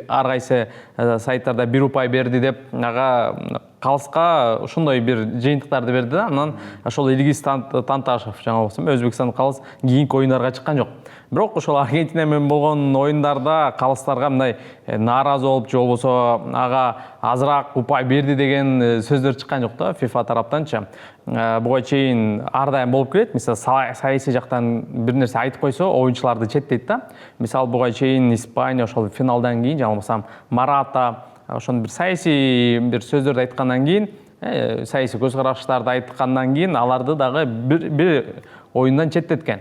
ар кайсы сайттарда 1 упай берди деп, ага калыска ошондой бир жыйынтыктарды берди да. Анан ошол Илгиз Танташев жаңы болсом Өзбекстан калыс кийинки оюндарга чыккан жок. Бирок ошол Аргентина менен болгон оюндарда калыстарга мындай нааразы болуп, же болбосо ага азыраак упай берди деген сөздөр чыккан жок да FIFA тараптанчы. Буга чейин ар дайым болуп келет. Мисалы, саясий жактан бир нерсе айтып койсо, оюнчуларды четтейт да. Мисалы, буга чейин Испания ошол финалдан кийин, жаңы болсом Марата ошондо бир саясий бир сөздөрдү айткандан кийин, саясий көз караштарды айткандан кийин аларды дагы бир оюндан четтеткен.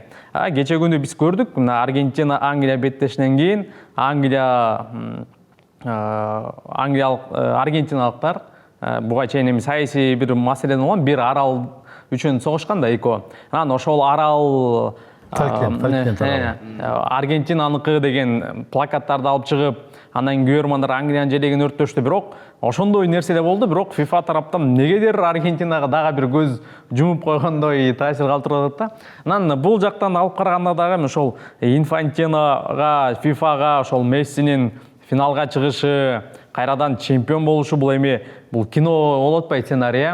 Кече күнү биз көрдүк, мына Аргентина Англия беттешинен кийин аргентиналыктар буга чейин эми саясий бир маселе болгон, бир арал үчүн согушкан да экөө. Анан ошол арал Аргентинаныкы деген плакаттарды алып чыгып, анан көрөрмандар Англиянын желегин өрттөштү. Бирок ошондой нерселер болду, бирок FIFA тараптан негедир Аргентинага дагы бир көз жумуп койгондой таасир калтырып атат да. Анан бул жактан алып караганда дагы ошол Инфантинога, FIFA-га ошол Мессинин финалга чыгышы, кайрадан чемпион болушу, бул эми бул кино болуп атпайбы сценарий.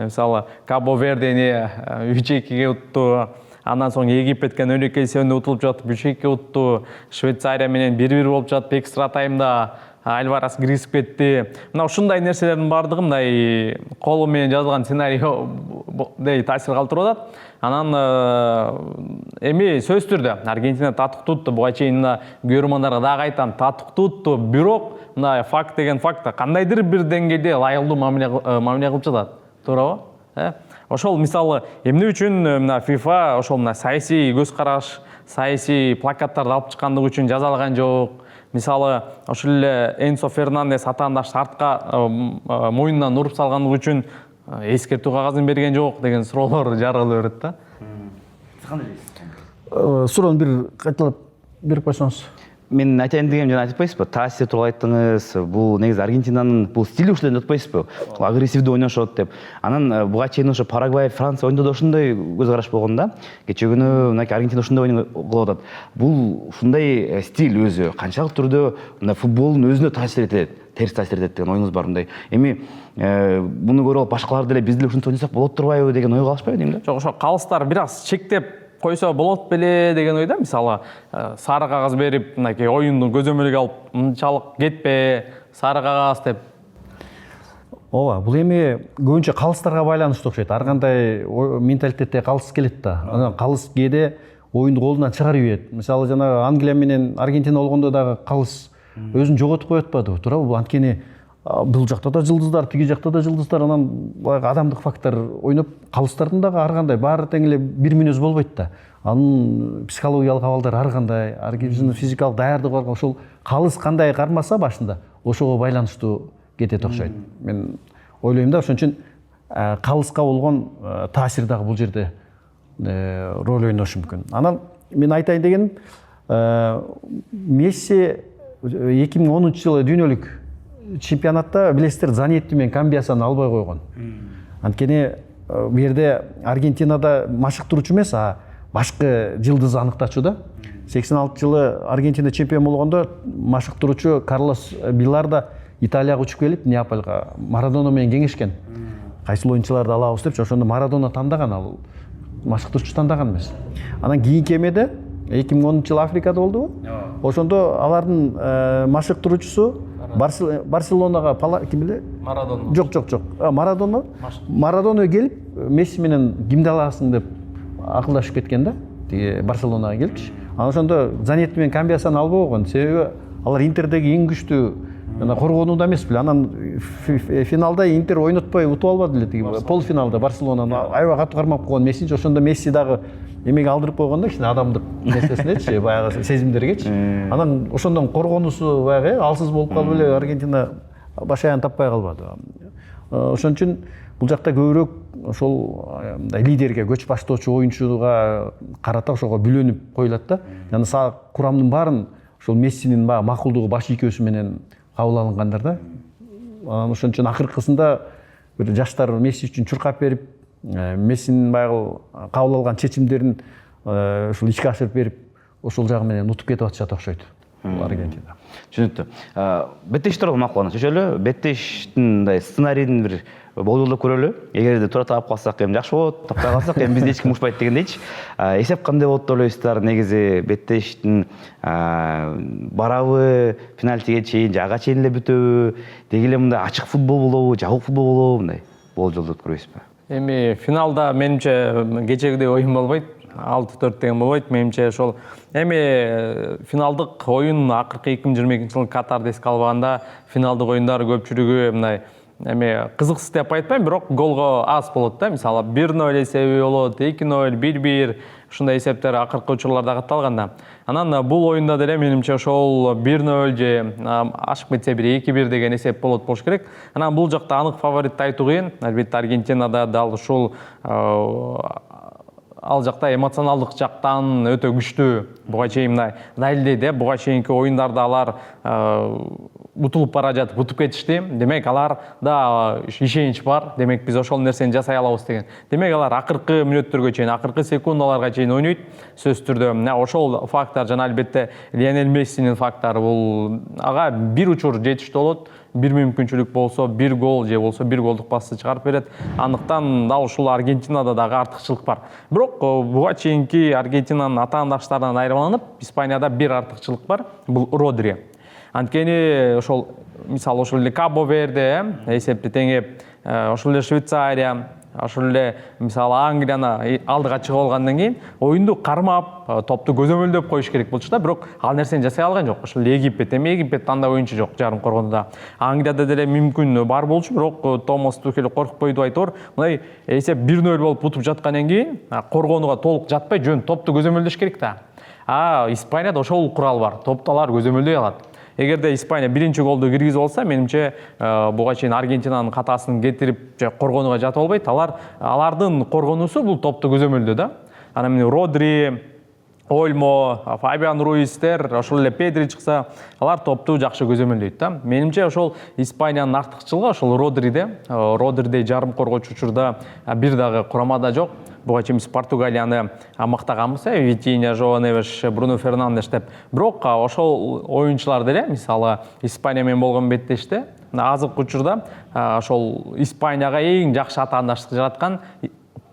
Мисалы, Кабо Вердени 3-2-ге утту. Андан соң Египетке 0-2 эсебинде утулуп жатып 3-2 утту. Швейцария менен 1-1 болуп жатып, экстра таймда Альварес киргизип кетти. Мына ушундай нерселердин баардыгы мындай колу менен жазылган сценарийдей таасир калтырып атат. Анан эми сөзсүз түрдө Аргентина татыктуу утту. Буга чейин мына көрөрмандарга дагы айтам, татыктуу утту. Бирок мына факт деген факт, кандайдыр бир деңгээлде лайылдуу мамиле кылып жатат. Туурабы? Ошол мисалы эмне үчүн мына FIFA ошол мына саясий көз караш, саясий плакаттарды алып чыккандыгы үчүн жаза алган жок. Мисалы, ошол эле Энсо Фернандес атаандаш шартка моюнунан уруп салгандыгы үчүн эскертүү кагазын берген жок деген суроолор жаралып берет да. Суроону бир кайталап берип койсоңуз. Мен айтайын дегеним жана айтып атпайсызбы, таасир тууралуу айттыңыз. Бул негизи Аргентинанын бул стили ушул деп атпайсызбы? Агрессивдүү ойношот деп. Анан буга чейин ошо Парагвай, Франция оюнда да ошондой көз караш болгон да. Кече күнү мынакей Аргентина ошондой ойын кылып атат. Бул ушундай стиль өзү канчалык түрдө мына футболдун өзүнө таасир этет, терс таасир этет деген оюңуз бар мындай. Эми муну көрүп алып башкалар деле биз деле ушинтип ойносок болот турбайбы деген ойго калышпайбы дейм да. Жок, ошо калыстар бир аз чектеп койсо болот беле деген ойда. Мисалы, сары кагаз берип, мынакей оюнду көзөмөлгө алып, мынчалык кетпе, сары кагаз деп. Ооба, бул эми көбүнчө калыстарга байланыштуу окшойт. Ар кандай менталитетте калыс келет да. Анан калыс кээде оюнду колунан чыгарып ийет. Мисалы, жана Англия менен Аргентина болгондо дагы калыс өзүн жоготуп коюп атпады, туурабы? Бул анткени бул жакта да жылдыздар, тиги жакта да жылдыздар, анан адамдык фактор ойноп, калыстардын дагы ар кандай баары тең эле бир мүнөз болбойт да. Анын психологиялык абалдар ар кандай, аргентинанын физикалык даярдыгы бар. Ошол калыс кандай кармаса башында, ошого байланыштуу кетет окшойт. Мен ойлойм да, ошон үчүн калыска болгон таасир дагы бул жерде роль ойношу мүмкүн. Анан мен айтайын дегеним, Месси 2010-жылы дүйнөлүк чемпионатта билесиздер Занетти менен Камбиясаны албай койгон. Анткени бу жерде Аргентинада машыктыруучу эмес, а башкы жылдыз аныктачу да. 86-жылы Аргентина чемпион болгондо машыктыруучу Карлос Биларда Италияга учуп келип, Неаполга Марадона менен кеңешкен. Кайсыл оюнчуларды алабыз депчи, ошондо Марадона тандаган, ал машыктыруучу тандаган эмес. Анан кийинки эмеде 2010-жылы Африкада болдубу? Ошондо алардын машыктыруучусу Барселонага ким эле? Марадона. Жок. Марадона келип, Месси менен кимди аласың деп акылдашып кеткен да. Тиги Барселонага келипчи. Анан ошондо Занетти менен Камбиясаны албай койгон. Себеби алар Интердеги эң күчтүү жана коргонууда эмес беле. Анан финалда Интер ойнотпой утуп албады эле тиги полуфиналда Барселонаны аябай катуу кармап койгон Мессичи. Ошондо Месси дагы эмеге алдырып койгондо кичине адамдык нерсесинечи, баягы сезимдергечи. Анан ошондон коргонуусу баягы алсыз болуп калып эле Аргентина баш аягын таппай калбады. Ошон үчүн бул жакта көбүрөөк ошол лидерге, көч баштоочу оюнчуга карата ошого бүлөнүп коюлат да. Жана курамдын баарын ошол Мессинин баягы макулдугу баш ийкөөсү менен кабыл алынгандар да. Ошон үчүн акыркысында бир жаштар Месси үчүн чуркап берип, Мессинин баягы кабыл алган чечимдерин ушул ишке ашырып берип, ошол жагы менен утуп кетип атышат окшойт. Аргентина. Түшүнүктүү. Беттеш тууралуу макулана чечелү. Беттештин мындай сценарийин бир болжолдоп көрөлү. Эгерде туура таап калсак эми жакшы болот, таппай калсак эми бизди эч ким ушпайт дегендейчи. Эсеп кандай болот деп ойлойсуздар? Негизи Беттештин барабы пенальтиге чейин, ага чейин эле бүтөбү? Деги эле мындай ачык футбол болобу, жабык футбол болобу? Мындай болжолдоп көрөйсүзбү? Эми финалда менимче кечегидей оюн болбойт. 6-4 деген болбойт. Менимче ошол эми финалдык оюн акыркы 2022-жылы Катарда эске албаганда финалдык оюндар көпчүлүгү мындай эми кызыксыз деп айтпайм, бирок голго аз болот да. Мисалы 1-0 эсеби болот, 2-0, 1-1 ушундай эсептер акыркы учурларда катталган да. Анан бул оюнда деле менимче ошол 1-0 же ашып кетсе бир 2-1 деген эсеп болот болуш керек. Анан бул жакта анык фаворит айтуу кыйын. Албетте Аргентинада дал ушул ал жакта эмоционалдык жактан өтө күчтүү. Буга чейин мындай далилдейди, буга чейинки оюндарда алар утулуп бара жатып утуп кетишти. Демек аларда ишенич бар. Демек биз ошол нерсени жасай алабыз деген. Демек алар акыркы мүнөттөргө чейин, акыркы секундаларга чейин ойнойт. Сөзсүз түрдө ошол фактор жана албетте Лионель Мессинин фактору бул ага бир учур жетиштүү болот. Бир мүмкүнчүлүк болсо, бир гол же болсо бир голдук пасты чыгарып берет. Андыктан дал ушул Аргентинада дагы артыкчылык бар. Бирок буга чейинки Аргентинанын атаандаштарынан айырмаланып, Испанияда бир артыкчылык бар. Бул Родри. Анткени ошол мисалы ошол эле Кабо Верде эсепти теңеп, ошол эле Швейцария, ошол эле мисалы Англияны алдыга чыгып алгандан кийин оюнду кармап, топту көзөмөлдөп коюш керек болчу да, бирок ал нерсени жасай алган жок. Ошол Египет, эми Египет андай оюнчу жок жарым коргондо. Англияда деле мүмкүн бар болчу, бирок Томас Тухель коркпойду айтор. Мындай эсеп 1-0 болуп утуп жаткандан кийин коргонууга толук жатпай жөн топту көзөмөлдөш керек да. Испанияда ошол курал бар. Топту алар көзөмөлдөй алат. Эгерде Испания биринчи голду киргизип алса, менимче буга чейин Аргентинанын катасын кетирип же коргонууга жатып албайт. Алардын коргонуусу бул топту көзөмөлдөө да. Анан мына Родри, Ольмо, Фабиан Руистер, ошол эле Педри чыкса, алар топту жакшы көзөмөлдөйт да. Менимче ошол Испаниянын артыкчылыгы ошол Родриде. Родридей жарым коргоочу учурда бир дагы курамада жок. Буга чейин Португалияны мактаганбыз, Витинья, Жоан Невеш, Бруно Фернандеш деп. Бирок ошол оюнчулар деле, мисалы Испания менен болгон беттеште, азыркы учурда ошол Испанияга эң жакшы атаандаштык жараткан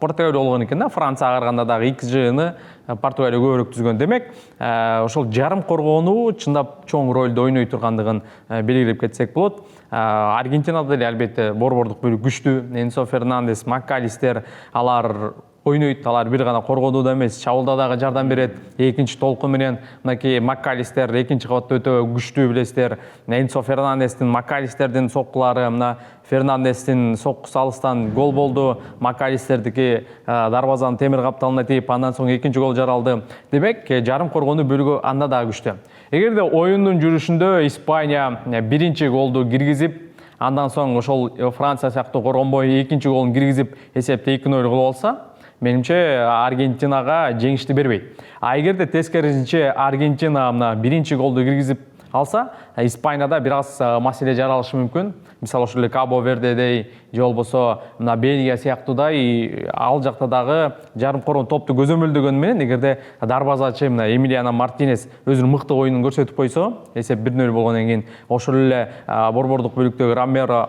Португалия болгон экен да. Францияга караганда дагы XG-ны Португалия көбүрөөк түзгөн. Демек, ошол жарым коргонуу чындап чоң ролду ойной тургандыгын белгилеп кетсек болот. Аргентинада деле албетте борбордук бөлүк күчтүү. Энсо Фернандес, Маккалистер алар ойнойт, алар бир гана коргонууда эмес, чабуулда дагы жардам берет. Экинчи толкун менен мынакей Маккалистер экинчи кабатта өтө күчтүү билесиздер. Энсо Фернандестин, Маккалистердин соккулары, мына Фернандестин соккусу алыстан гол болду. Маккалистердики дарбазанын темир капталына тийип, андан соң экинчи гол жаралды. Демек, жарым коргонуу бөлүгү анда дагы күчтүү. Эгерде оюндун жүрүшүндө Испания биринчи голду киргизип, андан соң ошол Франция сыяктуу коргонбой экинчи голун киргизип, эсепти 2-0 кылып алса, менимче Аргентинага жеңишти бербейт. Эгерде тескерисинче Аргентина мына биринчи голду киргизип алса, Испанияда бир аз маселе жаралышы мүмкүн. Мисалы ошол эле Кабо Вердедей же болбосо мына Бельгия сыяктуудай ал жакта дагы жарым коргон топту көзөмөлдөгөн менен эгерде дарбазачы мына Эмилиано Мартинес өзүнүн мыкты оюнун көрсөтүп койсо, эсеп 1-0 болгондон кийин ошол эле борбордук бөлүктөгү Ромеро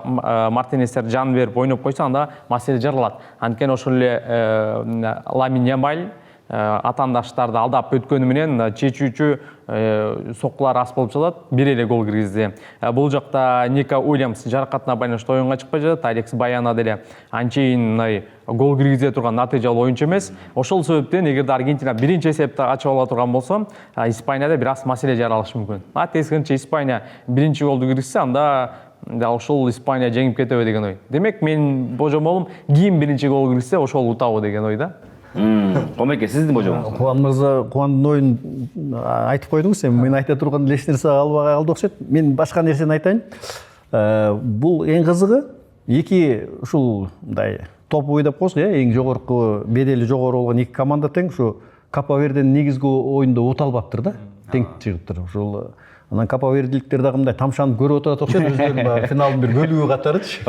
Мартинестер жан берип ойноп койсо, анда маселе жаралат. Анткени ошол эле Ламин Ямаль атаандаштарды алдап өткөнү менен чечүүчү соккулар аз болуп жатат, бир эле гол киргизди. Бул жакта Ника Уильямс жаракатына байланыштуу оюнга чыкпай жатат, Алекс Баяна деле анчейин гол киргизе турган натыйжалуу оюнчу эмес. Ошол себептен эгерде Аргентина биринчи эсепти ачып ала турган болсо, Испанияда бир аз маселе жаралышы мүмкүн. Тескерисинче Испания биринчи голду киргизсе, анда ошол Испания жеңип кетеби деген ой. Демек, менин божомолум ким биринчи гол киргизсе, ошол утабы деген ойда. Комеке, сиздин божомолуңуз? Кубан мырза, Кубандын оюн айтып койдуңуз, эми мен айта турган эч нерсе албай калды окшойт. Мен башка нерсени айтайын. Бул эң кызыгы эки ушул мындай топ деп коебуз, эң жогорку бедели жогору болгон эки команда тең ушу Капа Верденин негизги оюнда ута албаптыр да, тең чыгыптыр. Ушул анан Капа Верделиктер дагы мындай тамшанып көрүп отурат окшойт, өзүлөрүн финалдын бир бөлүгү катарычы.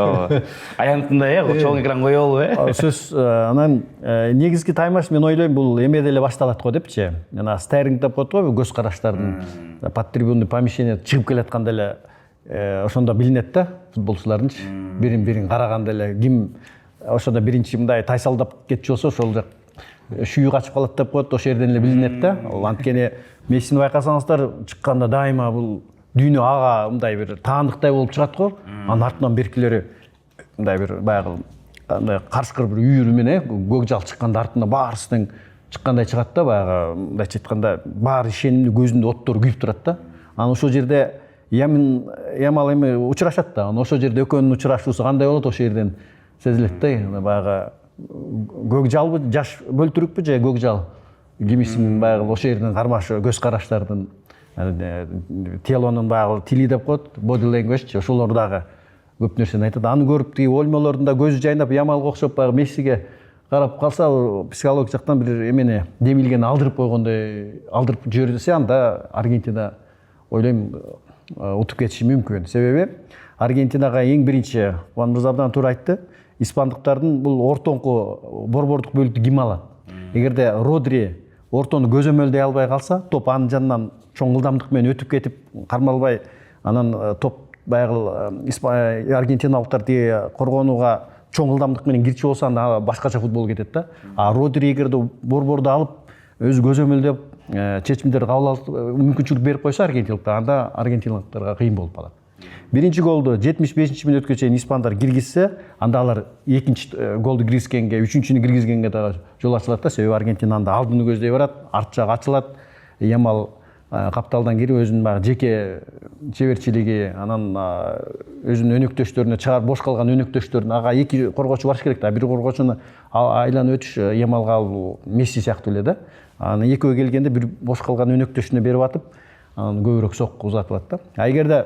Аянтында чоң экран коелу Сөз анан негизги таймаш мен ойлойм бул эме деле башталат го депчи. Жана стайринг деп коет го, көз караштардын под трибунный помещение чыгып келатканда эле ошондо билинет да футболчулардынчы. Бирин караганда эле ким ошондо биринчи мындай тайсалдап кетчү болсо, ошол жак шүйү качып калат деп коет, ошол жерден эле билинет да. Ал анткени Мессини байкасаңыздар, чыкканда дайыма бул дүйнө ага мындай бир таандыктай болуп чыгат го. Анын артынан беркилери мындай бир баягы андай карышкыр бир үйүрү менен көк жал чыкканда артында баарысы тең чыккандай чыгат да, баягы мындайча айтканда баары ишенимдүү, көзүндө оттору күйүп турат да. Анан ошол жерде Ямал эми учурашат да. Анан ошол жерде экөөнүн учурашуусу кандай болот, ошол жерден сезилет да. Баягы көк жалбы, жаш бөлтүрүкпү же көк жал? Кимисинин баягы ошол жерден кармашы көз караштардын, телонун баягы тили деп коет, body language, ошолор дагы көп нерсени айтат. Аны көрүп тиги ольмолордун да көзү жайнап, Ямалга окшоп баягы Мессиге карап калса, психологик жактан бир эмени демилгени алдырып койгондой, алдырып жиберсе, анда Аргентина ойлойм утуп кетиши мүмкүн. Себеби Аргентинага эң биринчи, Кубан мырза абдан туура айтты, испандыктардын бул ортоңку борбордук бөлүктү ким алат? Эгерде Родри ортону көзөмөлдөй албай калса, топ анын жанынан чоң ылдамдык менен өтүп кетип кармалбай, анан топ баягы аргентиналыктар тиги коргонууга чоң ылдамдык менен кирчү болсо, анда башкача футбол кетет да. А Родри эгерде борборду алып, өзү көзөмөлдөп чечимдерди кабыл алып мүмкүнчүлүк берип койсо аргентиналыктар, анда аргентиналыктарга кыйын болуп калат. Биринчи голду 75-мүнөткө чейин испандар киргизсе, анда алар экинчи голду киргизгенге, үчүнчүнү киргизгенге дагы жол ачылат да. Себеби Аргентина анда алдыны көздөй барат, арт жагы ачылат. Ямал капталдан кирип өзүнүн баягы жеке чеберчилиги, анан өзүнүн өнөктөштөрүнө чыгарып, бош калган өнөктөштөрүн, ага эки коргоочу барыш керек да. Бир коргоочуну айланып өтүш Ямалга Месси сыяктуу эле да. Анан экөө келгенде бир бош калган өнөктөшүнө берип атып, анан көбүрөөк сокку узатылат да. Эгерде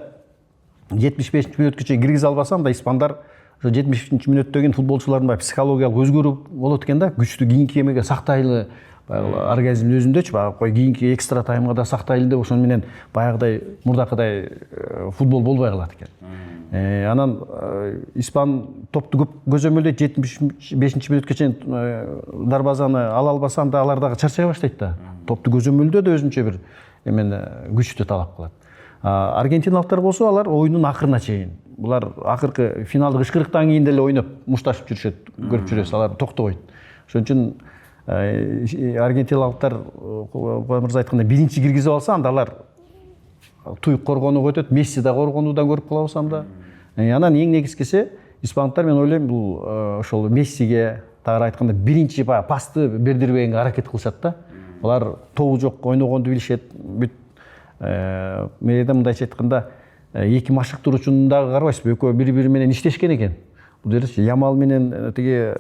75-мүнөткө чейин киргизе албаса, анда испандар ошо 70-мүнөттөн кийин футболчулардын баягы психологиялык өзгөрүү болот экен да. Күчтүү кийинки эмеге сактайлы, баягы организмдин өзүндөчү, баягы кой кийинки экстра таймга да сактайлы деп, ошону менен баягыдай мурдакыдай футбол болбой калат экен. Анан испан топту көп көзөмөлдөйт, 75-мүнөткө чейин дарбазаны ала албаса, анда алар дагы чарчай баштайт да. Топту көзөмөлдөө да өзүнчө бир эмени күчтү талап кылат. Аргентиналыктар болсо, алар оюнун акырына чейин, булар акыркы финалдык ышкырыктан кийин деле ойноп мушташып жүрүшөт, көрүп жүрөбүз, алар токтобойт. Ошон үчүн аргентиналыктар мырза айткандай биринчи киргизип алса, анда алар туюк коргонууга өтөт, Месси да коргонуудан көрүп калабыз анда. Анан эң негизгиси испандыктар, мен ойлойм, бул ошол Мессиге тагыраак айтканда биринчи пасты бердирбегенге аракет кылышат да. Алар тобу жок ойногонду билишет. Мээде мындайча айтканда эки машыктыруучуну дагы карабайсызбы, экөө бири-бири менен иштешкен экен. Бул жерде Ямал менен тиги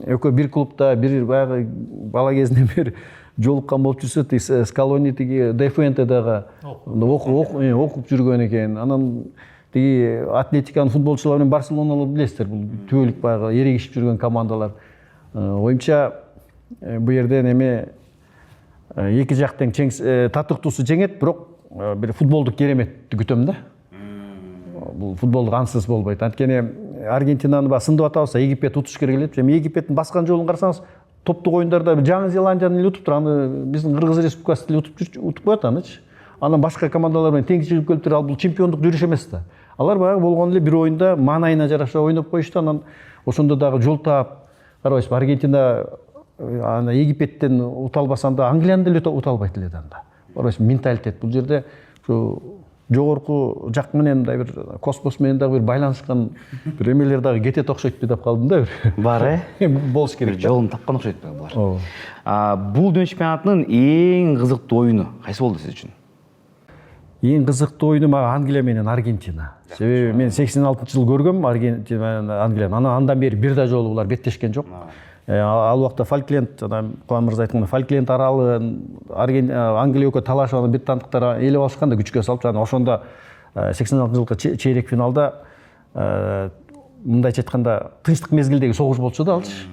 экөө бир клубда, бир баягы бала кезинен бир жолуккан болуп жүрсө, тиги Скалони тиги Дефуэнте дагы окуп жүргөн экен. Анан тиги Атлетиканын футболчулары менен Барселонаны билесиздер, бул түбөлүк баягы эрегишип жүргөн командалар. Оюмча бу жерден эми эки жактын татыктуусу жеңет, бирок бир футболдук кереметти күтөм да. Бул футболдук ансыз болбойт. Анткени Аргентинаны сындып атабыз, Египет утуш керек эле. Эми Египеттин баскан жолун карасаңыз, топтук оюндарда Жаңы Зеландияны эле утуптур, аны биздин Кыргыз Республикасы эле утуп коет анычы. Анан башка командалар менен тең чыгып келиптир, ал бул чемпиондук жүрүш эмес да. Алар баягы болгон эле бир оюнда маанайына жараша ойноп коюшту, анан ошондо дагы жол таап, карабайсызбы, Аргентина ана Египеттен ұта албасаң да Англияны деле ұта албайт эле анда. Менталитет. Бул жерде ушу жогорку жак менен да бир космос менен дагы бир байланышкан бир эмелер дагы кетет окшойт деп калдым да бир. Бар, Болуш керек. Жолун тапкан окшойт булар. Бул дүйнө чемпионатынын эң кызыктуу оюну кайсы болду сиз үчүн? Ең қызықты ойыны маған Англия менен Аргентина. Себебі мен 86-жылы көргөм Аргентина менен Англияны. Андан бери бир да жолу булар беттешкен жок. Ал убакта Фолкленд, Кубан мырза айткандай, Фолкленд аралы Англия өкө талашып анан британдыктар ээлеп алышкан да күчкө салып, жана ошондо 86-жылкы чейрек финалда мындайча айтканда тынчтык мезгилдеги согуш болчу да алчы.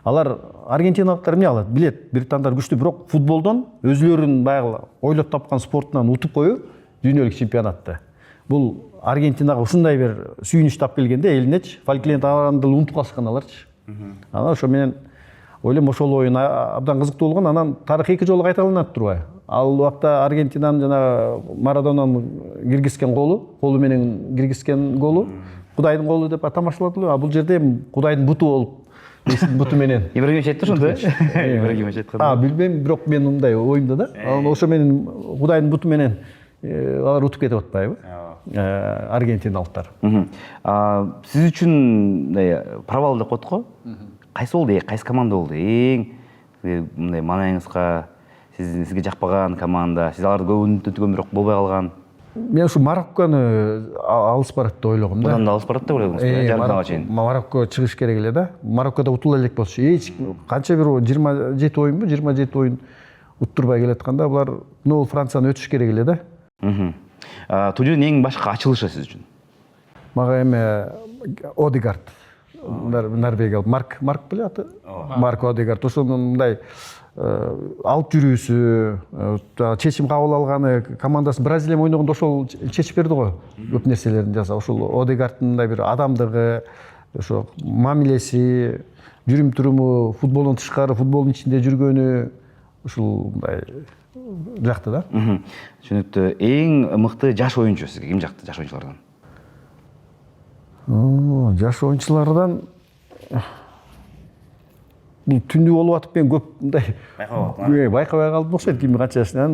Алар аргентиналыктар эмне алат? Билет, британдар күчтүү, бирок футболдон өзлөрүнүн баягы ойлоп тапкан спортунан утуп коюу дүйнөлүк чемпионатты. Бул Аргентинага ушундай бир сүйүнүч тап келгенде элинечи, Фолкленд аралында унутуп калышкан аларчы. Анан ошо менен ойлойм ошол оюн абдан кызыктуу болгон, анан тарых эки жолу кайталанат турбайбы? Ал убакта Аргентинанын жана Марадонанын киргизген колу менен киргизген голу Кудайдын колу деп тамашалады. А бул жерде Кудайдын буту болуп буту менен. Ибрагимович айтты ошондо. Ибрагимович айткан. Билбейм, бирок мен мындай оюмда да. Ошо менен Кудайдын буту менен алар утуп кетип атпайбы? Аргентиналыктар. Сиз үчүн провал деп коет го. Кайсы болду? Кайсы команда болду? Эң мындай маанайыңызга сизге жакпаган команда, сиз аларды көп үнөттөнгөн бирок болбой калган. Мен ушу Мароккону алыс барат деп ойлогом да. Мындан да алыс барат деп ойлодуңуз, жарым финалга чейин. Марокко чыгыш керек эле да. Мароккодо утула элек болчу. Канча бир 27 оюнбу, 27 оюн уттурбай келатканда булар Францияны өтүш керек эле да. Турнирдин эң башкы ачылышы сиз үчүн? Мага эми Одегард. Норвегиялык Марк беле аты? Марк Одегард. Ошонун мындай алып жүрүүсү, чечим кабыл алганы, командасы Бразилия ойногондо ошол чечип берди го. Көп нерселерин жаса. Ошол Одегардтын мындай бир адамдыгы, ошо мамилеси, жүрүм-туруму, футболдон тышкары, футболдун ичинде жүргөнү ушул мындай жакты да. Түшүнүктүү. Эң мыкты жаш оюнчу сизге ким жакты жаш оюнчулардан? Жаш оюнчулардан бул түндү болуп атып мен көп мындай байкабай калдым окшойт, ким канча жашынан.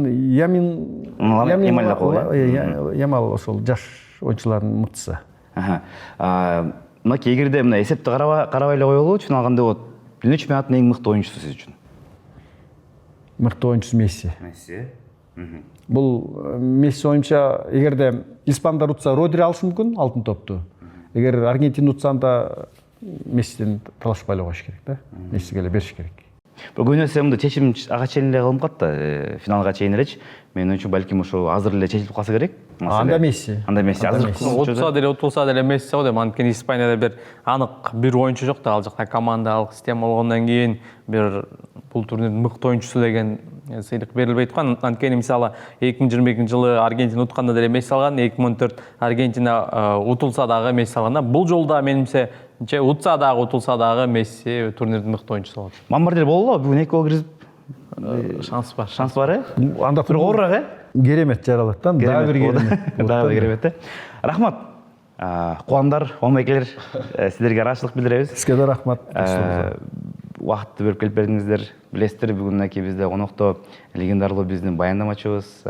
Ямал ошол жаш оюнчулардын мыктысы. Мынакей эгерде мына эсепти карабай эле коелу, чын алганда вот дүйнө чемпионатынын эң мыкты оюнчусу сиз үчүн? Мыкты оюнчусу Месси. Бул Месси оюмча эгерде испандар утса Родри алышы мүмкүн алтын топту. Эгер Аргентина утса анда Мессиден талашпай эле коюш керек да. Мессиге эле бериш керек. Бирок көбүнесе мындай чечим ага чейин эле кылынып калат да, финалга чейин элечи. Менин оюмча балким ошо азыр эле чечилип калса керек. Анда Месси. Утса деле утулса деле Месси го дейм. Анткени Испанияда бир анык бир оюнчу жок да, ал жакта командалык система болгондон кийин бир бул турнирдин мыкты оюнчусу деген сыйлык берилбейт го. Анткени мисалы 2022-жылы Аргентина утканда деле Месси алган, 2014 Аргентина утулса дагы Месси алган. Бул жолда менимче утса дагы утулса дагы Месси турнирдин мыкты оюнчусу болот. Мамбар деле болду, бүгүн 2 гол киргизип шанс бар. Шанс бар, Анда бир оорураак, керемет жаралат да. Дагы бир керемет. Дагы бир керемет. Рахмат. Кубандар, омекелер, сиздерге ыраазычылык билдиребиз. Сизге да рахмат. Убакытты бөлүп келип бердиңиздер. Билесиздер, бүгүн бизде конокто легендарлуу биздин баяндамачыбыз.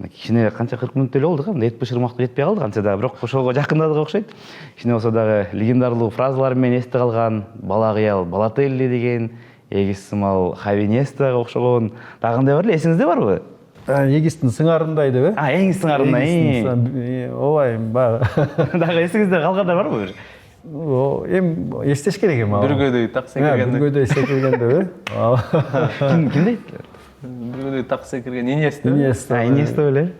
Кичине канча 40 мүнөт эле болду, эт бышырмакка жетпей калды канча да, бирок ошого жакындадык окшойт. Кичине болсо дагы легендарлуу фразалар менен эсте калган бала кыял Балателли деген, эгиз сымал Хави Иньеста окшогон дагы кандай бар эле, эсиңизде барбы? Эгистин сыңарындай деп эгиз сыңарындай. Ооба, баягы. Дагы эсиңизде калгандар барбы бир? Эми эстеш керек эми. Бүргөдөй таксы киргенде. Бүргөдөй эстеш киргенде. Ким дейт? Бүргөдөй таксы кирген Иньеста. Иньеста беле.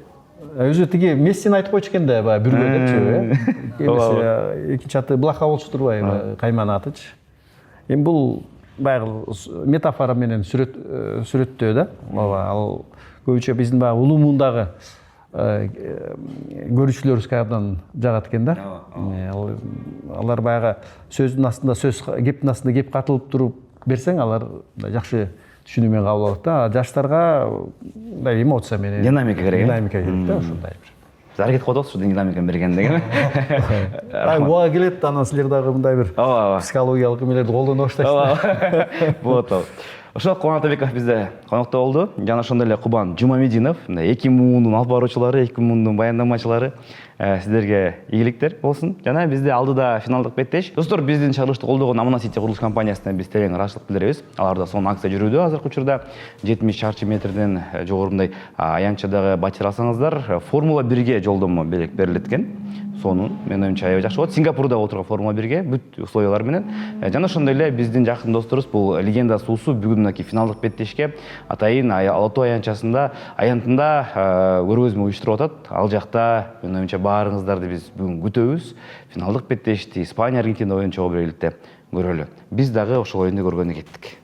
Өзү тиги Мессини айтып койчу экен да, баягы бүргө депчи. Экинчи аты Блаха болчу турбайбы, кайман атычы. Эми бул баягы метафора менен сүрөттөө да. Ал көбүнчө биздин баягы улуу муундагы көрүүчүлөрүбүзгө абдан жагат экен да. Алар баягы сөздүн астында сөз, кептин астында кеп катылып туруп берсең, алар жакшы түшүнүү менен кабыл алат да. Жаштарга мындай эмоция менен динамика керек. Динамика керек да, ушундай бир. Биз аракет кылып атабыз ушул динамиканы берген деген. буга келет, анан силер дагы мындай бир Ооба. психологиялык эмелерди колдоно баштайсыздар. Болот ал. Ошол Кубан Атабеков бизде конокто болду. Жана ошондой эле Кубан Жумамединов, мындай 2010-дун алып баруучулары, 2010-дун баяндамачылары. Сиздерге ийгиликтер болсун. Жана бизде алдыда финалдык беттеш. Достор, биздин чыгарылышты колдогон Амана Сити курулуш компаниясына биз терең ыраазычылык билдиребиз. Аларда сонун акция жүрүүдө азыркы учурда 70 чарчы метрден жогорундай аянтчадагы батир алсаңыздар, Формула 1ге жолдомо берилет экен. Сонун, менин оюмча аябай жакшы болот. Сингапурда отурган Формула 1ге бүт условиялар менен. Жана ошондой эле биздин жакын досторубуз бул Легенда суусу бүгүн мынакей финалдык беттешке Атайын Ала Тоо аянтында көргөзмө уюштуруп атат. Ал жакта менин оюмча баарыңыздарды биз бүгүн күтөбүз. Финалдык беттешти Испания Аргентина оюнчу белгиликте көрөлү. Биз дагы ошол оюнду көргөнгө кеттик.